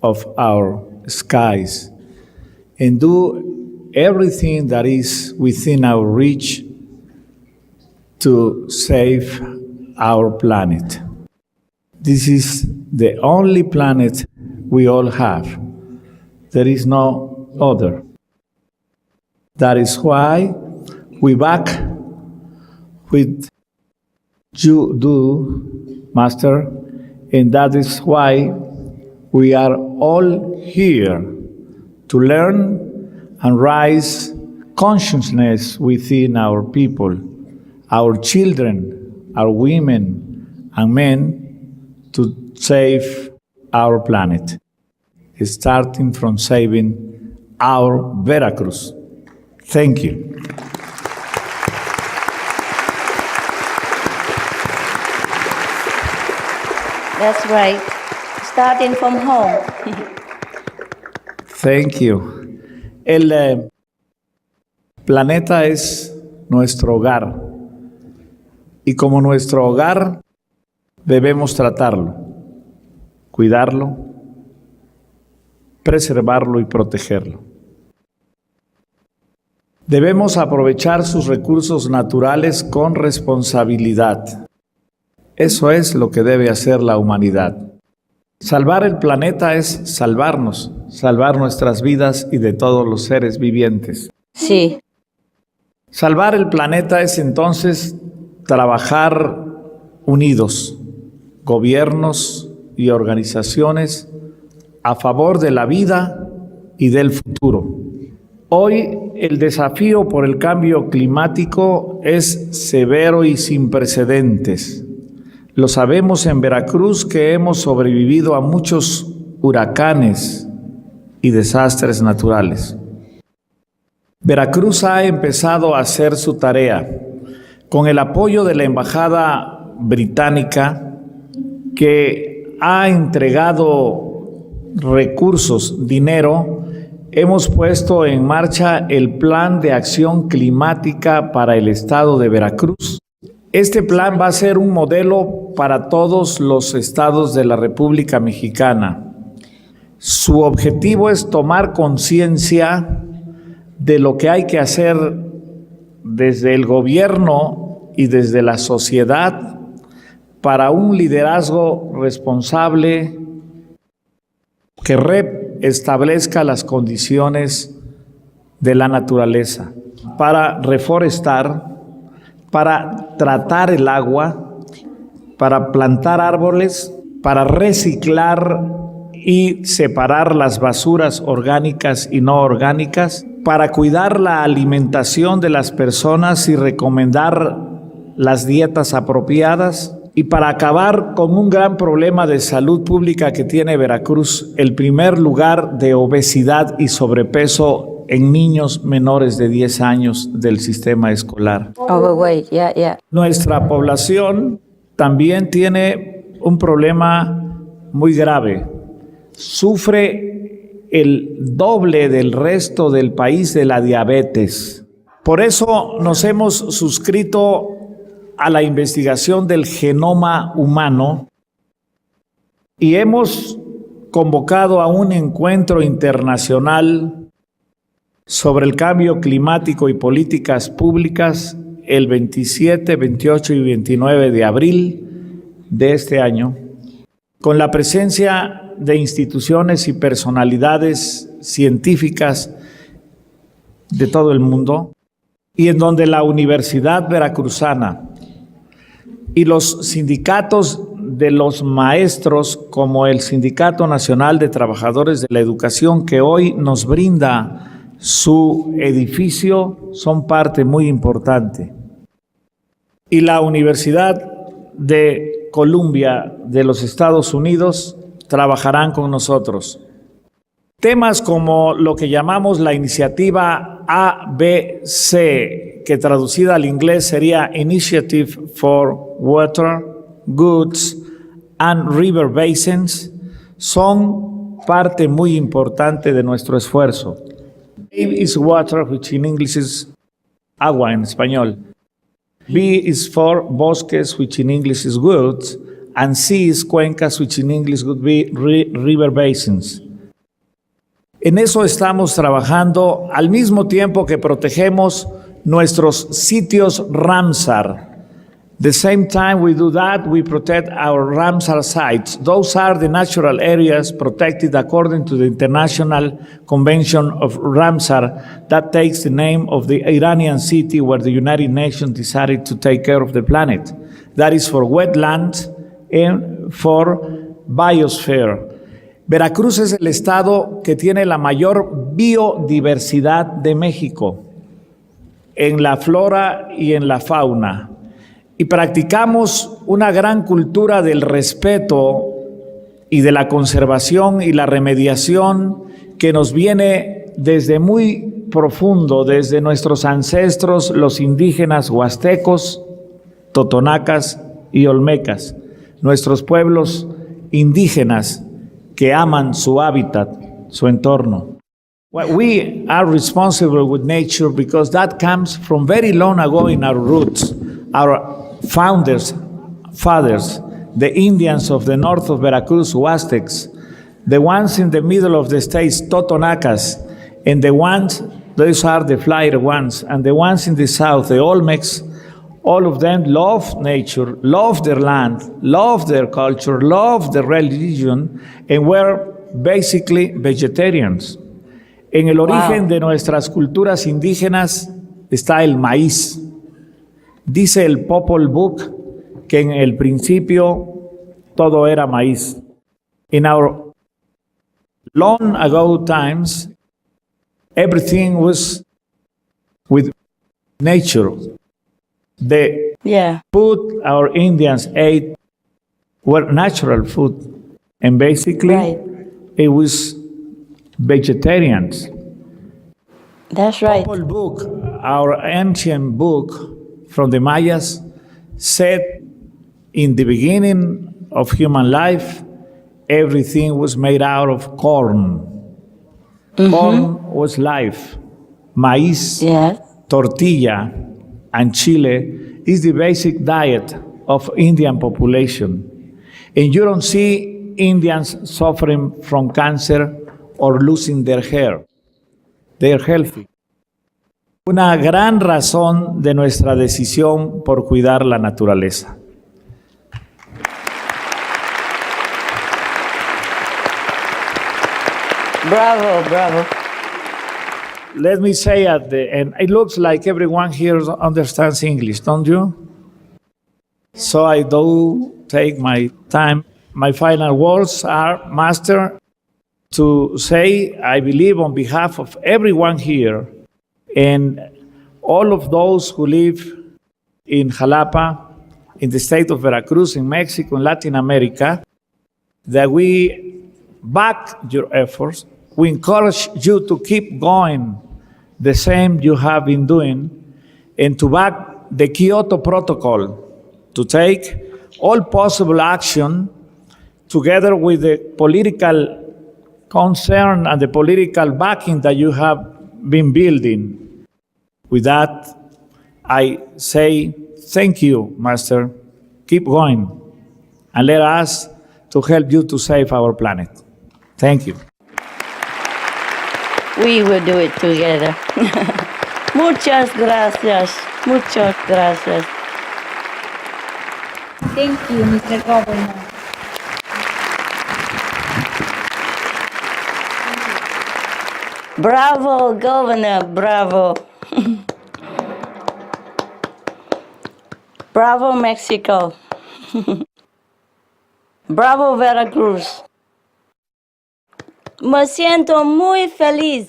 of our skies, and do everything that is within our reach to save our planet. This is the only planet we all have. There is no other. That is why we back with you do, Master, and that is why we are all here to learn and raise consciousness within our people, our children, our women and men, to save our planet, starting from saving our Veracruz. Thank you.
That's right. Starting from home.
Thank you. El planeta es nuestro hogar y como nuestro hogar debemos tratarlo, cuidarlo, preservarlo y protegerlo. Debemos aprovechar sus recursos naturales con responsabilidad. Eso es lo que debe hacer la humanidad. Salvar el planeta es salvarnos, salvar nuestras vidas y de todos los seres vivientes.
Sí.
Salvar el planeta es entonces trabajar unidos, gobiernos y organizaciones a favor de la vida y del futuro. Hoy el desafío por el cambio climático es severo y sin precedentes. Lo sabemos en Veracruz, que hemos sobrevivido a muchos huracanes y desastres naturales. Veracruz ha empezado a hacer su tarea con el apoyo de la Embajada Británica, que ha entregado recursos, dinero. Hemos puesto en marcha el Plan de Acción Climática para el Estado de Veracruz. Este plan va a ser un modelo para todos los estados de la República Mexicana. Su objetivo es tomar conciencia de lo que hay que hacer desde el gobierno y desde la sociedad para un liderazgo responsable que establezca las condiciones de la naturaleza, para reforestar, para tratar el agua, para plantar árboles, para reciclar y separar las basuras orgánicas y no orgánicas, para cuidar la alimentación de las personas y recomendar las dietas apropiadas, y para acabar con un gran problema de salud pública que tiene Veracruz, el primer lugar de obesidad y sobrepeso en niños menores de 10 años del sistema escolar.
Overweight, yeah.
Nuestra población también tiene un problema muy grave. Sufre el doble del resto del país de la diabetes. Por eso nos hemos suscrito a la investigación del genoma humano y hemos convocado a un encuentro internacional sobre el cambio climático y políticas públicas el 27, 28 y 29 de abril de este año, con la presencia de instituciones y personalidades científicas de todo el mundo, y en donde la Universidad Veracruzana y los sindicatos de los maestros, como el Sindicato Nacional de Trabajadores de la Educación, que hoy nos brinda su edificio, son parte muy importante. Y la Universidad de Columbia de los Estados Unidos trabajarán con nosotros. Temas como lo que llamamos la iniciativa ABC, que traducida al inglés sería Initiative for Water, Goods and River Basins, son parte muy importante de nuestro esfuerzo. A is water, which in English is agua en español. B is for bosques, which in English is woods, and C is cuencas, which in English would be river basins. En eso estamos trabajando al mismo tiempo que protegemos nuestros sitios Ramsar. The same time we do that, we protect our Ramsar sites. Those are the natural areas protected according to the International Convention of Ramsar that takes the name of the Iranian city where the United Nations decided to take care of the planet. That is for wetlands and for biosphere. Veracruz es el estado que tiene la mayor biodiversidad de México en la flora y en la fauna. Y practicamos una gran cultura del respeto y de la conservación y la remediación que nos viene desde muy profundo, desde nuestros ancestros, los indígenas huastecos, totonacas y olmecas, nuestros pueblos indígenas que aman su hábitat, su entorno. We are responsible with nature because that comes from very long ago in our roots. Our fathers, the Indians of the north of Veracruz, Huastecs, the ones in the middle of the states, Totonacas, and the ones, those are the flyer ones, and the ones in the south, the Olmecs, all of them love nature, love their land, love their culture, love their religion, and were basically vegetarians. En el origen de nuestras culturas indígenas está el maíz. Dice el Popol Vuh que en el principio todo era maíz. In our long ago times, everything was with nature. The food our Indians ate were natural food, and basically it was vegetarians.
That's right.
Popol Vuh, our ancient book from the Mayas, said in the beginning of human life, everything was made out of corn. Corn was life. Maíz, tortilla, and chile is the basic diet of Indian population. And you don't see Indians suffering from cancer or losing their hair. They are healthy. Una gran razón de nuestra decisión por cuidar la naturaleza.
Bravo, bravo.
let me say at the end, it looks like everyone here understands English, don't you? So I do take my time. My final words are, Master, to say, I believe on behalf of everyone here and all of those who live in Jalapa, in the state of Veracruz, in Mexico, in Latin America, that we back your efforts. We encourage you to keep going the same you have been doing, and to back the Kyoto Protocol, to take all possible action together with the political concern and the political backing that you have been building. With that, I say thank you, Master. Keep going, and let us to help you to save our planet. Thank you.
We will do it together. Muchas gracias. Muchas gracias.
Thank you, Mr. Governor.
Bravo, Governor, bravo. Bravo, Mexico. Bravo, Veracruz. Me siento muy feliz.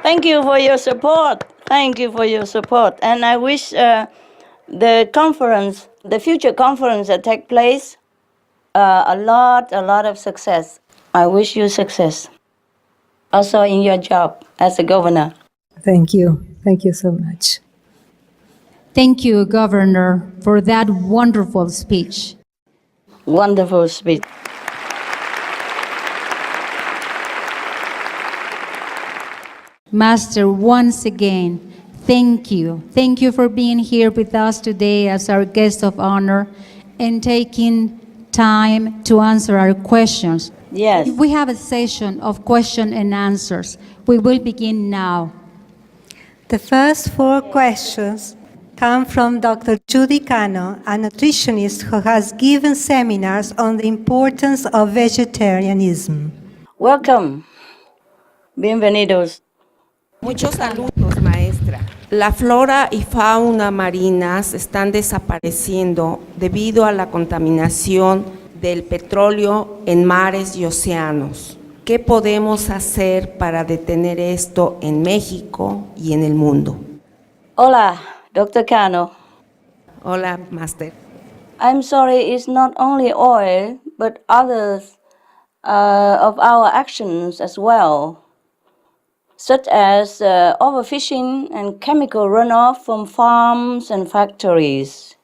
Thank you for your support. Thank you for your support. And I wish the conference, the future conference that take place, a lot of success. I wish you success. Also in your job as a governor.
Thank you. Thank you so much.
Thank you, Governor, for that wonderful speech.
Wonderful speech.
Master, once again, thank you. Thank you for being here with us today as our guest of honor and taking time to answer our questions.
Yes.
We have a session of question and answers. We will begin now.
The first 4 questions come from Dr. Judy Cano, a nutritionist who has given seminars on the importance of vegetarianism.
Welcome. Bienvenidos.
Muchos saludos, maestra. La flora y fauna marinas están desapareciendo debido a la contaminación del petróleo en mares y océanos. ¿Qué podemos hacer para detener esto en México y en el mundo?
Hola, Dr. Cano.
Hola, Master.
I'm sorry, it's not only oil, but others of our actions as well, such as overfishing and chemical runoff from farms and factories.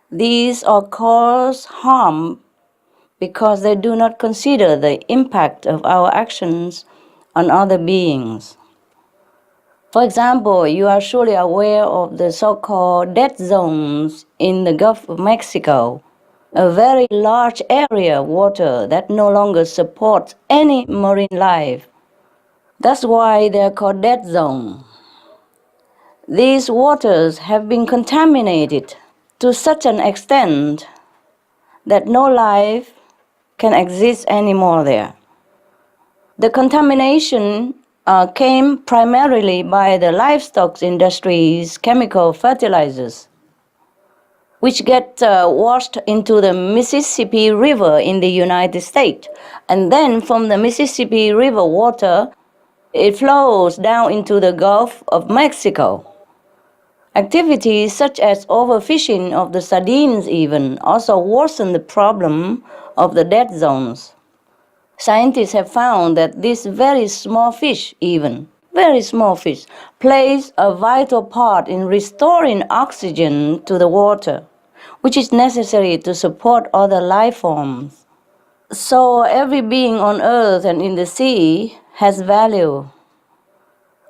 These all cause harm because they do not consider the impact of our actions on other beings. For example, you are surely aware of the so-called dead zones in the Gulf of Mexico, a very large area of water that no longer supports any marine life. That's why they're called dead zones. These waters have been contaminated to such an extent that no life can exist anymore there. The contamination came primarily by the livestock industry's chemical fertilizers, which get washed into the Mississippi River in the United States. And then from the Mississippi River water, it flows down into the Gulf of Mexico. Activities such as overfishing of the sardines even also worsen the problem of the dead zones. Scientists have found that this very small fish plays a vital part in restoring oxygen to the water, which is necessary to support other life forms. So every being on earth and in the sea has value,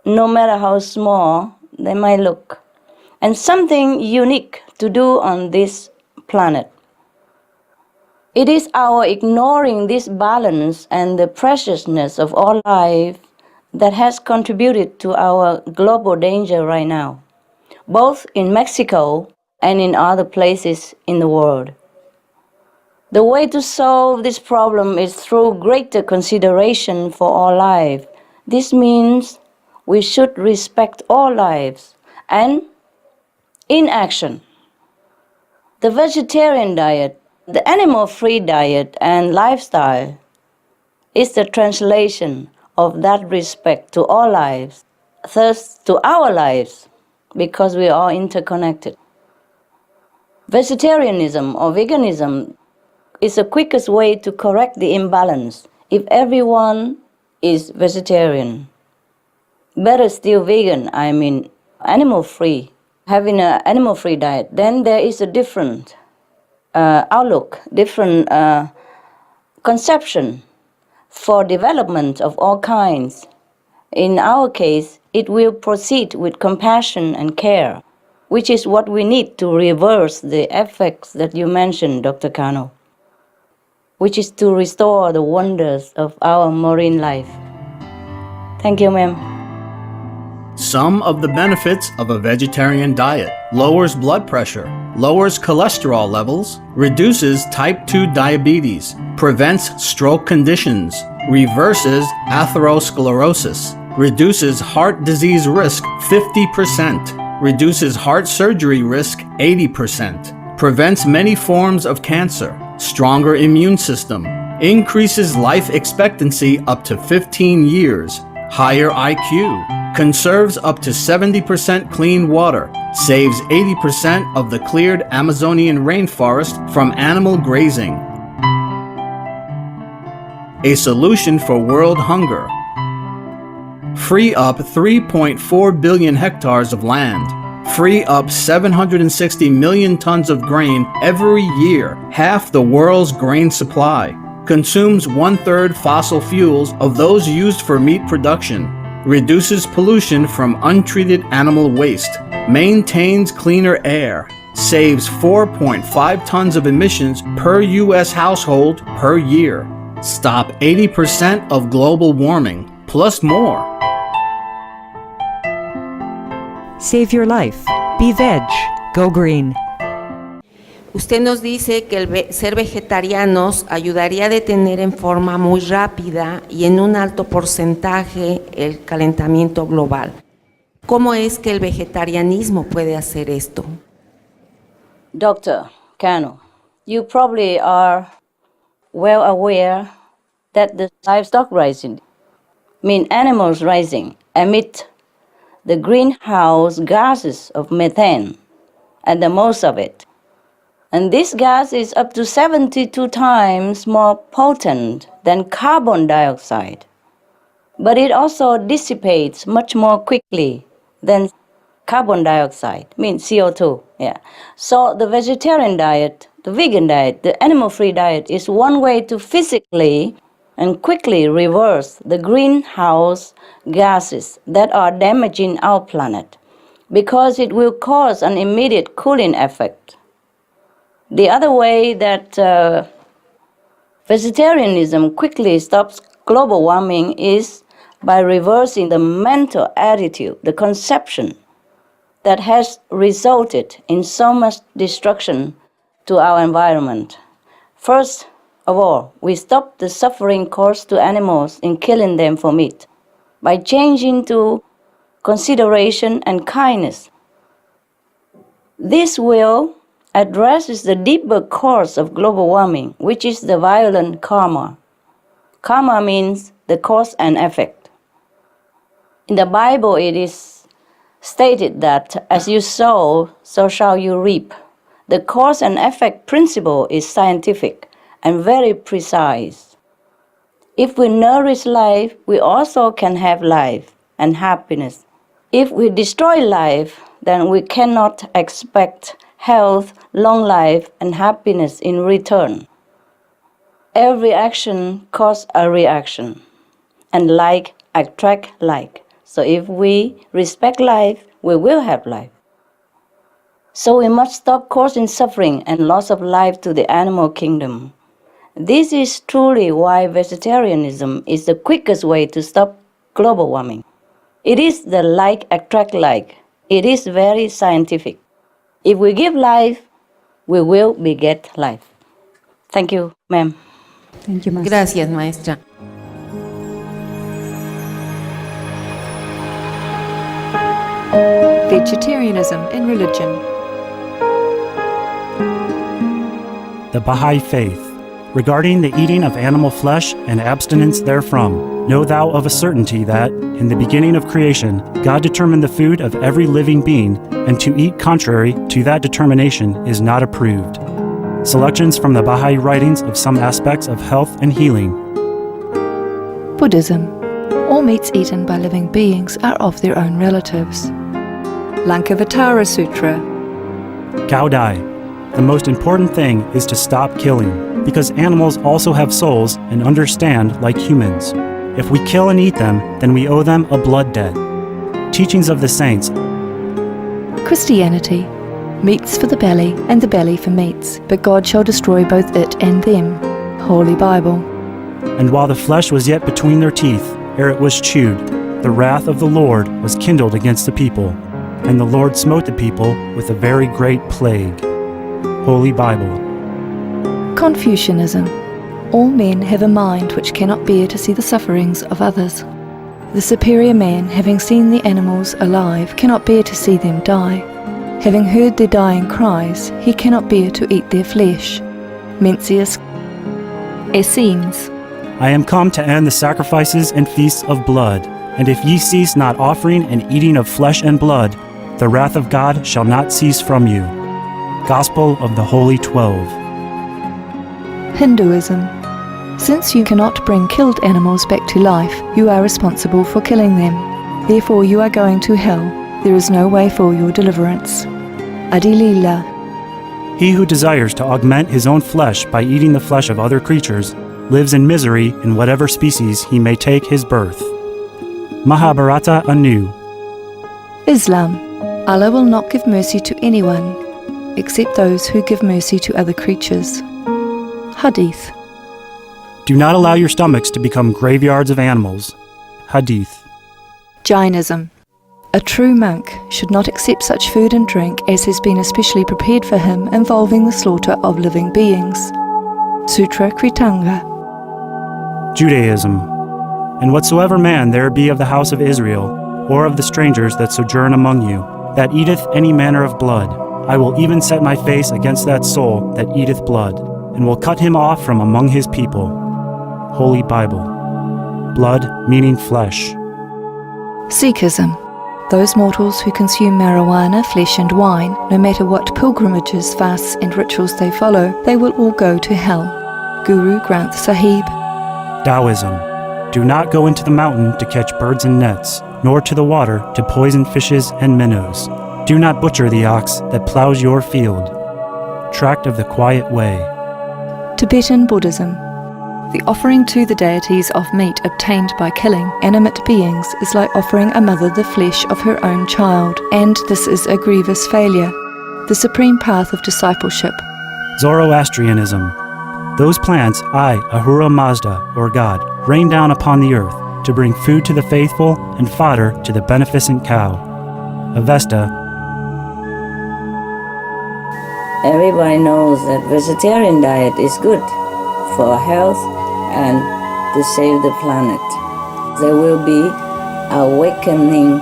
no matter how small they might look, and something unique to do on this planet. It is our ignoring this balance and the preciousness of all life that has contributed to our global danger right now, both in Mexico and in other places in the world. The way to solve this problem is through greater consideration for all life. This means we should respect all lives and in action. The vegetarian diet, the animal-free diet and lifestyle is the translation of that respect to all lives, thus to our lives, because we are interconnected. Vegetarianism or veganism is the quickest way to correct the imbalance if everyone is vegetarian. Better still vegan, I mean animal-free, having an animal-free diet. Then there is a different outlook, different conception for development of all kinds. In our case, it will proceed with compassion and care, which is what we need to reverse the effects that you mentioned, Dr. Kano, which is to restore the wonders of our marine life. Thank you, ma'am.
Some of the benefits of a vegetarian diet: lowers blood pressure, lowers cholesterol levels, reduces type 2 diabetes, prevents stroke conditions, reverses atherosclerosis, reduces heart disease risk 50%, reduces heart surgery risk 80%, prevents many forms of cancer, stronger immune system, increases life expectancy up to 15 years, higher IQ, conserves up to 70% clean water, saves 80% of the cleared Amazonian rainforest from animal grazing. A solution for world hunger. Free up 3.4 billion hectares of land. Free up 760 million tons of grain every year, half the world's grain supply. Consumes 1/3 fossil fuels of those used for meat production. Reduces pollution from untreated animal waste. Maintains cleaner air. Saves 4.5 tons of emissions per U.S. household per year. Stop 80% of global warming, plus more.
Save your life. Be veg. Go green.
Usted nos dice que ser vegetarianos ayudaría a detener en forma muy rápida y en un alto porcentaje el calentamiento global. ¿Cómo es que el vegetarianismo puede hacer esto?
Dr. Kano, you probably are well aware that the livestock rising, animals rising, emit the greenhouse gases of methane, and the most of it. And this gas is up to 72 times more potent than carbon dioxide. But it also dissipates much more quickly than carbon dioxide, CO2. Yeah. So the vegetarian diet, the vegan diet, the animal-free diet is one way to physically and quickly reverse the greenhouse gases that are damaging our planet, because it will cause an immediate cooling effect. The other way that vegetarianism quickly stops global warming is by reversing the mental attitude, the conception that has resulted in so much destruction to our environment. First of all, we stop the suffering caused to animals in killing them for meat by changing to consideration and kindness. This will addresses the deeper cause of global warming, which is the violent karma. Karma means the cause and effect. In the Bible, it is stated that as you sow, so shall you reap. The cause and effect principle is scientific and very precise. If we nourish life, we also can have life and happiness. If we destroy life, then we cannot expect health, long life, and happiness in return. Every action causes a reaction, and like attract like. So if we respect life, we will have life. So we must stop causing suffering and loss of life to the animal kingdom. This is truly why vegetarianism is the quickest way to stop global warming. It is the like attract like. It is very scientific. If we give life, we will beget life. Thank you, ma'am.
Thank you, Maestra.
Gracias, maestra.
Vegetarianism in religion.
The Baha'i Faith. Regarding the eating of animal flesh and abstinence therefrom, know thou of a certainty that, in the beginning of creation, God determined the food of every living being, and to eat contrary to that determination is not approved. Selections from the Baha'i writings of some aspects of health and healing.
Buddhism. All meats eaten by living beings are of their own relatives.
Lankavatara Sutra.
Cao Dai. The most important thing is to stop killing, because animals also have souls and understand like humans. If we kill and eat them, then we owe them a blood debt. Teachings of the Saints.
Christianity. Meats for the belly, and the belly for meats, but God shall destroy both it and them. Holy Bible.
And while the flesh was yet between their teeth, ere it was chewed, the wrath of the Lord was kindled against the people, and the Lord smote the people with a very great plague. Holy Bible.
Confucianism. All men have a mind which cannot bear to see the sufferings of others. The superior man, having seen the animals alive, cannot bear to see them die. Having heard their dying cries, he cannot bear to eat their flesh. Mencius. Essenes.
I am come to end the sacrifices and feasts of blood, and if ye cease not offering and eating of flesh and blood, the wrath of God shall not cease from you. Gospel of the Holy 12.
Hinduism. Since you cannot bring killed animals back to life, you are responsible for killing them. Therefore you are going to hell. There is no way for your deliverance. Adilila.
He who desires to augment his own flesh by eating the flesh of other creatures lives in misery in whatever species he may take his birth. Mahabharata anew.
Islam. Allah will not give mercy to anyone except those who give mercy to other creatures. Hadith.
Do not allow your stomachs to become graveyards of animals. Hadith.
Jainism. A true monk should not accept such food and drink as has been especially prepared for him involving the slaughter of living beings. Sutra Kritanga.
Judaism. And whatsoever man there be of the house of Israel, or of the strangers that sojourn among you, that eateth any manner of blood, I will even set my face against that soul that eateth blood, and will cut him off from among his people. Holy Bible. Blood meaning flesh.
Sikhism. Those mortals who consume marijuana, flesh and wine, no matter what pilgrimages, fasts and rituals they follow, they will all go to hell. Guru Granth Sahib.
Taoism. Do not go into the mountain to catch birds and nets, nor to the water to poison fishes and minnows. Do not butcher the ox that plows your field. Tract of the Quiet Way.
Tibetan Buddhism. The offering to the deities of meat obtained by killing animate beings is like offering a mother the flesh of her own child, and this is a grievous failure. The supreme path of discipleship.
Zoroastrianism. Those plants I, Ahura Mazda, or God, rain down upon the earth to bring food to the faithful and fodder to the beneficent cow. Avesta.
Everybody knows that vegetarian diet is good for health and to save the planet. They will be awakening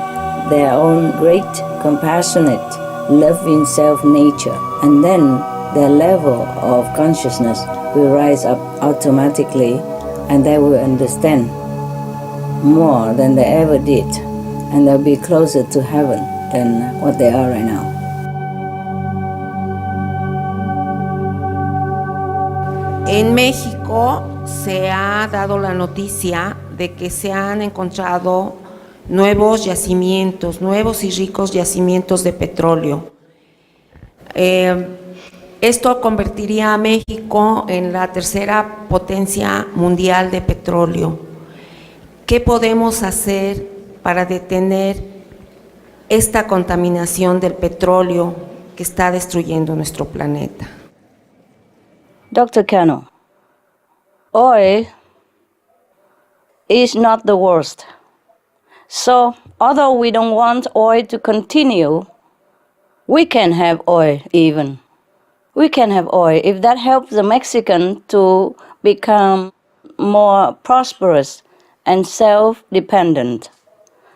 their own great, compassionate, loving self-nature, and then their level of consciousness will rise up automatically, and they will understand more than they ever did, and they'll be closer to heaven than what they are right now.
En México se ha dado la noticia de que se han encontrado nuevos yacimientos, nuevos y ricos yacimientos de petróleo. Esto convertiría a México en la tercera potencia mundial de petróleo. ¿Qué podemos hacer para detener esta contaminación del petróleo que está destruyendo nuestro planeta?
Dr. Cano, oil is not the worst. So, although we don't want oil to continue, we can have oil even. We can have oil if that helps the Mexican to become more prosperous and self-dependent,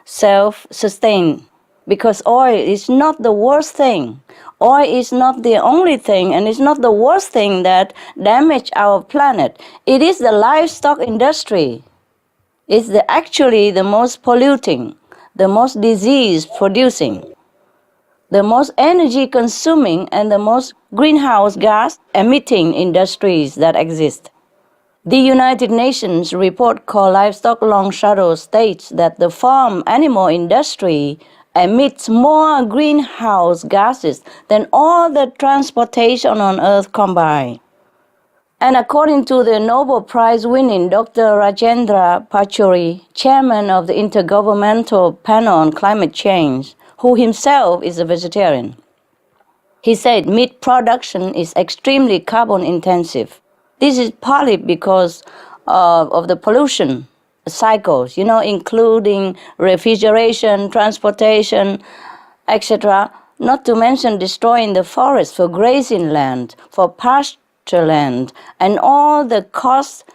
self-sustained. Because oil is not the worst thing. Oil is not the only thing, and it's not the worst thing that damage our planet. It is the livestock industry. It's actually the most polluting, the most disease-producing, the most energy-consuming, and the most greenhouse gas-emitting industries that exist. The United Nations report called Livestock Long Shadow states that the farm animal industry emits more greenhouse gases than all the transportation on Earth combined. And according to the Nobel Prize-winning Dr. Rajendra Pachauri, chairman of the Intergovernmental Panel on Climate Change, who himself is a vegetarian, he said meat production is extremely carbon intensive. This is partly because of the pollution cycles, including refrigeration, transportation, etc., not to mention destroying the forest for grazing land, for pasture land, and all the costs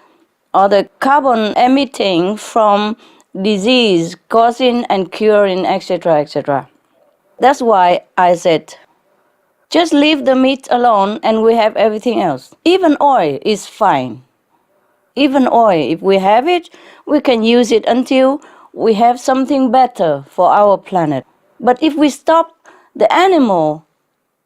or the carbon emitting from disease causing and curing, etc., etc. That's why I said, just leave the meat alone and we have everything else. Even oil is fine. Even oil, if we have it, we can use it until we have something better for our planet. But if we stop the animal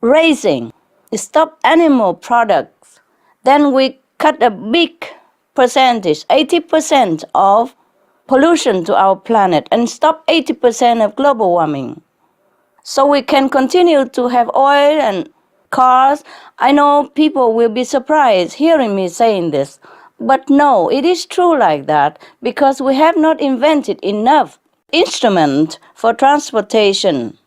raising, stop animal products, then we cut a big percentage, 80% of pollution to our planet, and stop 80% of global warming. So we can continue to have oil and cars. I know people will be surprised hearing me saying this. But no, it is true like that because we have not invented enough instrument for transportation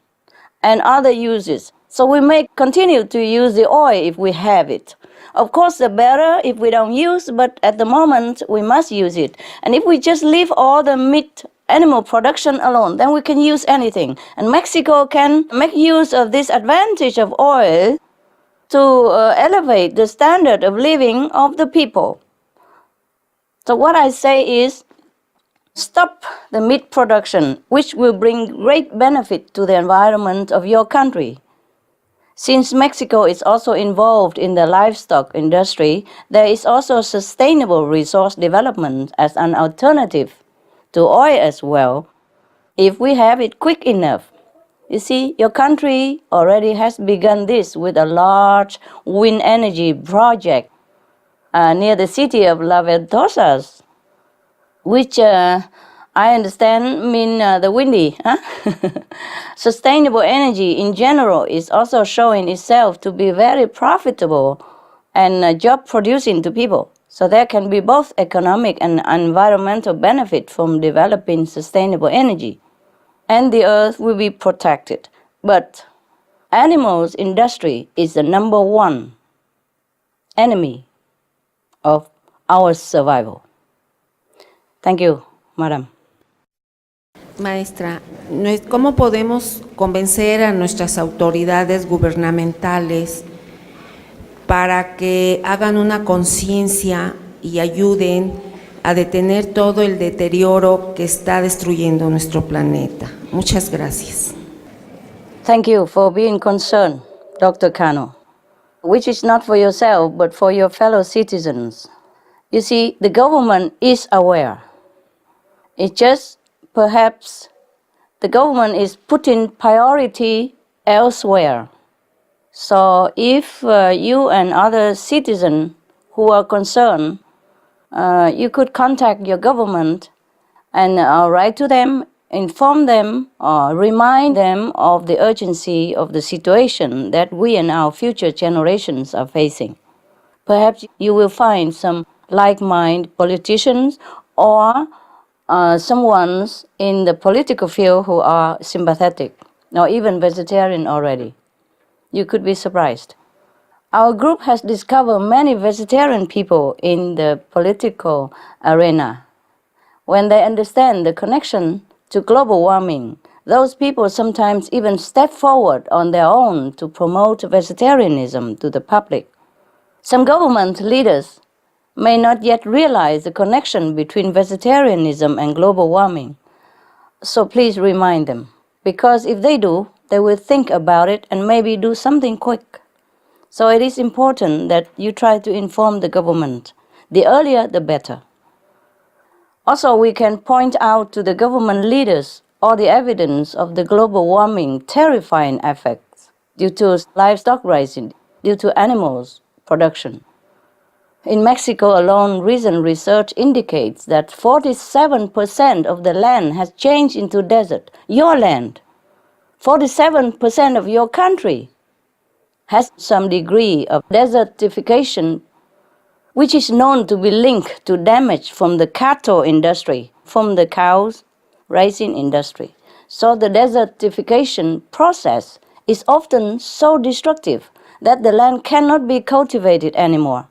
and other uses. So we may continue to use the oil if we have it. Of course, the better if we don't use, but at the moment we must use it. And if we just leave all the meat animal production alone, then we can use anything. And Mexico can make use of this advantage of oil to elevate the standard of living of the people. So what I say is, stop the meat production, which will bring great benefit to the environment of your country. Since Mexico is also involved in the livestock industry, there is also sustainable resource development as an alternative to oil as well, if we have it quick enough. You see, your country already has begun this with a large wind energy project near the city of La Ventosas, which I understand mean the windy. Huh? Sustainable energy in general is also showing itself to be very profitable and job producing to people. So there can be both economic and environmental benefit from developing sustainable energy. And the earth will be protected. But animals industry is the number one enemy of our survival. Thank you, Madam.
Maestra, ¿cómo podemos convencer a nuestras autoridades gubernamentales para que hagan una conciencia y ayuden a detener todo el deterioro que está destruyendo nuestro planeta? Muchas gracias.
Thank you for being concerned, Dr. Cano, which is not for yourself, but for your fellow citizens. You see, the government is aware. It's just perhaps the government is putting priority elsewhere. So if you and other citizens who are concerned, you could contact your government and write to them, inform them, or remind them of the urgency of the situation that we and our future generations are facing. Perhaps you will find some like-minded politicians or someone in the political field who are sympathetic, or even vegetarian already. You could be surprised. Our group has discovered many vegetarian people in the political arena. When they understand the connection to global warming Those people sometimes even step forward on their own to promote vegetarianism to the public. Some government leaders may not yet realize the connection between vegetarianism and global warming. So please remind them, because if they do, they will think about it and maybe do something quick. So it is important that you try to inform the government. The earlier, the better. Also, we can point out to the government leaders all the evidence of the global warming terrifying effects due to livestock raising, due to animals production. In Mexico alone, recent research indicates that 47% of the land has changed into desert. Your land, 47% of your country has some degree of desertification, which is known to be linked to damage from the cattle industry, from the cows raising industry. So the desertification process is often so destructive that the land cannot be cultivated anymore.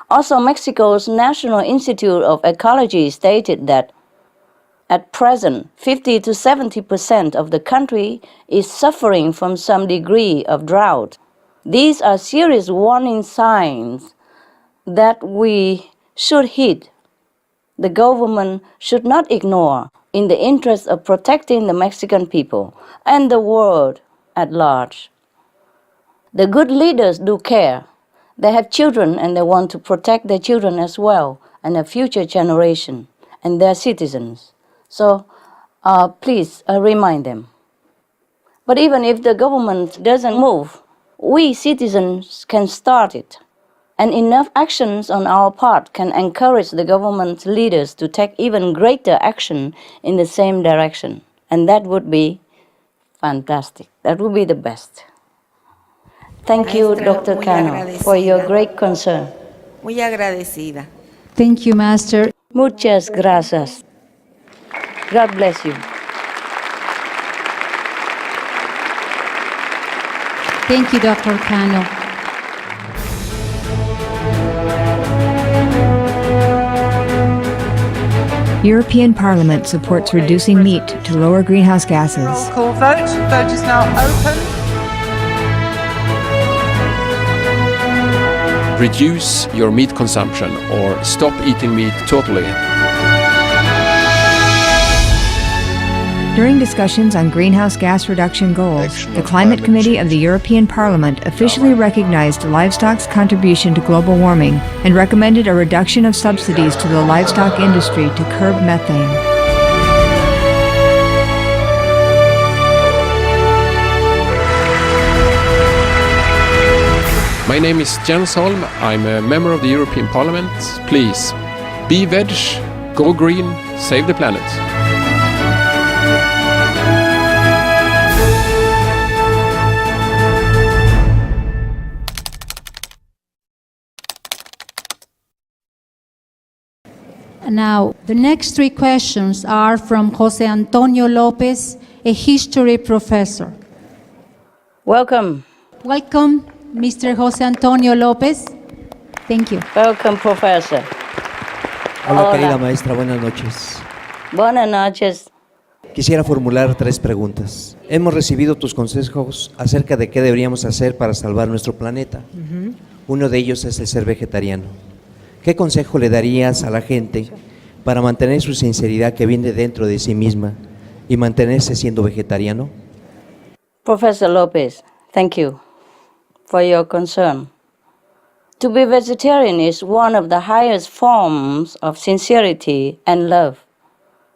Also, Mexico's National Institute of Ecology stated that at present, 50 to 70% of the country is suffering from some degree of drought. These are serious warning signs that we should heed. The government should not ignore in the interest of protecting the Mexican people and the world at large. The good leaders do care. They have children and they want to protect their children as well and the future generation and their citizens. So please remind them. But even if the government doesn't move, we citizens can start it. And enough actions on our part can encourage the government leaders to take even greater action in the same direction. And that would be fantastic. That would be the best. Thank you, Dr. Cano, for your great concern.
Muy agradecida.
Thank you, Master.
Muchas gracias. God bless you.
Thank you, Dr. Cano.
European Parliament supports reducing meat to lower greenhouse gases.
Roll call vote. Vote is now open.
Reduce your meat consumption or stop eating meat totally.
During discussions on greenhouse gas reduction goals, the Climate Committee of the European Parliament officially recognized livestock's contribution to global warming and recommended a reduction of subsidies to the livestock industry to curb methane.
My name is Jens Holm. I'm a member of the European Parliament. Please, be veg, go green, save the planet.
Now, the next three questions are from Jose Antonio Lopez, a history professor.
Welcome.
Welcome, Mr. Jose Antonio Lopez. Thank you.
Welcome, Professor.
Hola, querida maestra, buenas noches.
Buenas noches.
Quisiera formular 3 preguntas. Hemos recibido tus consejos acerca de qué deberíamos hacer para salvar nuestro planeta. Uno de ellos es el ser vegetariano. ¿Qué consejo le darías a la gente para mantener su sinceridad que viene dentro de sí misma y mantenerse siendo vegetariano?
Professor Lopez, thank you for your concern. To be vegetarian is one of the highest forms of sincerity and love.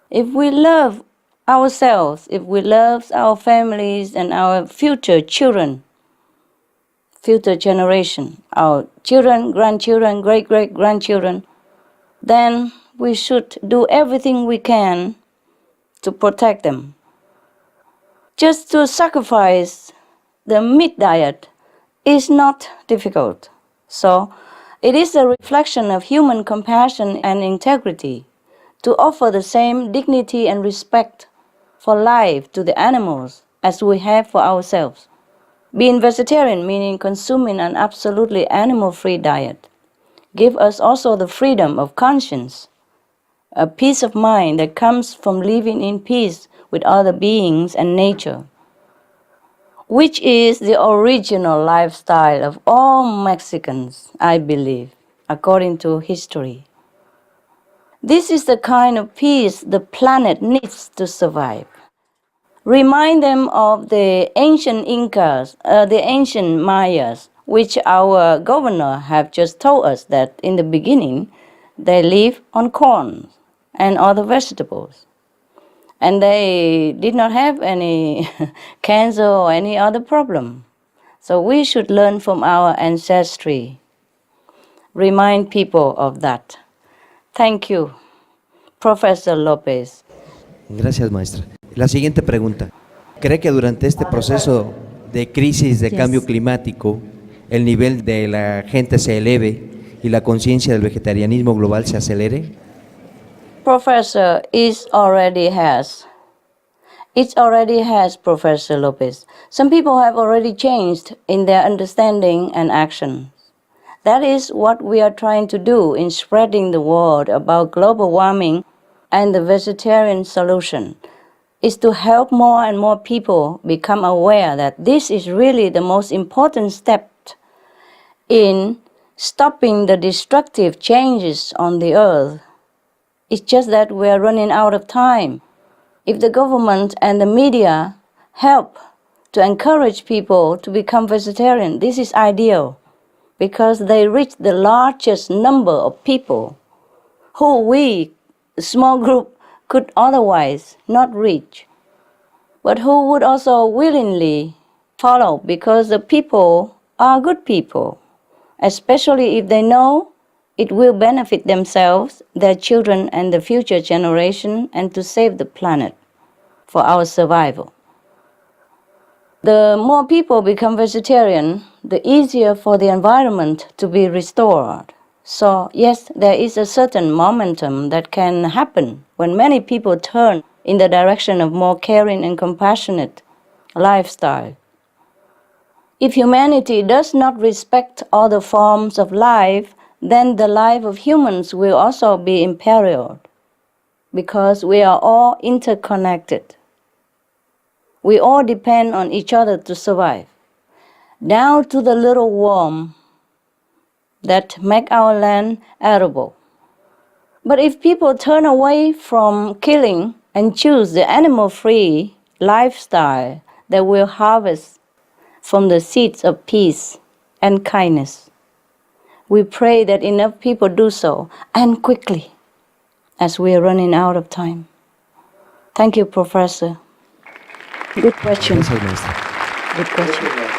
If we love ourselves, if we love our families and our future children, future generation, our children, grandchildren, great-great-grandchildren, then we should do everything we can to protect them. Just to sacrifice the meat diet is not difficult. So it is a reflection of human compassion and integrity to offer the same dignity and respect for life to the animals as we have for ourselves. Being vegetarian, meaning consuming an absolutely animal-free diet, give us also the freedom of conscience, a peace of mind that comes from living in peace with other beings and nature, which is the original lifestyle of all Mexicans, I believe, according to history. This is the kind of peace the planet needs to survive. Remind them of the ancient Incas, the ancient Mayas, which our governor have just told us that in the beginning they live on corn and other vegetables. And they did not have any cancer or any other problem. So we should learn from our ancestry. Remind people of that. Thank you, Professor Lopez.
Gracias, maestra. La siguiente pregunta. ¿Cree que durante este proceso de crisis de cambio climático el nivel de la gente se eleve y la conciencia del vegetarianismo global se acelere?
Professor, it already has, Professor Lopez. Some people have already changed in their understanding and action. That is what we are trying to do in spreading the word about global warming and the vegetarian solution, is to help more and more people become aware that this is really the most important step in stopping the destructive changes on the earth. It's just that we are running out of time. If the government and the media help to encourage people to become vegetarian, this is ideal, because they reach the largest number of people who we, a small group, could otherwise not reach, but who would also willingly follow, because the people are good people, especially if they know it will benefit themselves, their children, and the future generation, and to save the planet for our survival. The more people become vegetarian, the easier for the environment to be restored. So yes, there is a certain momentum that can happen when many people turn in the direction of more caring and compassionate lifestyle. If humanity does not respect other forms of life, then the life of humans will also be imperiled, because we are all interconnected. We all depend on each other to survive, down to the little worm that make our land arable. But if people turn away from killing and choose the animal-free lifestyle that will harvest from the seeds of peace and kindness, we pray that enough people do so, and quickly, as we are running out of time. Thank you, Professor. Good question. Good question.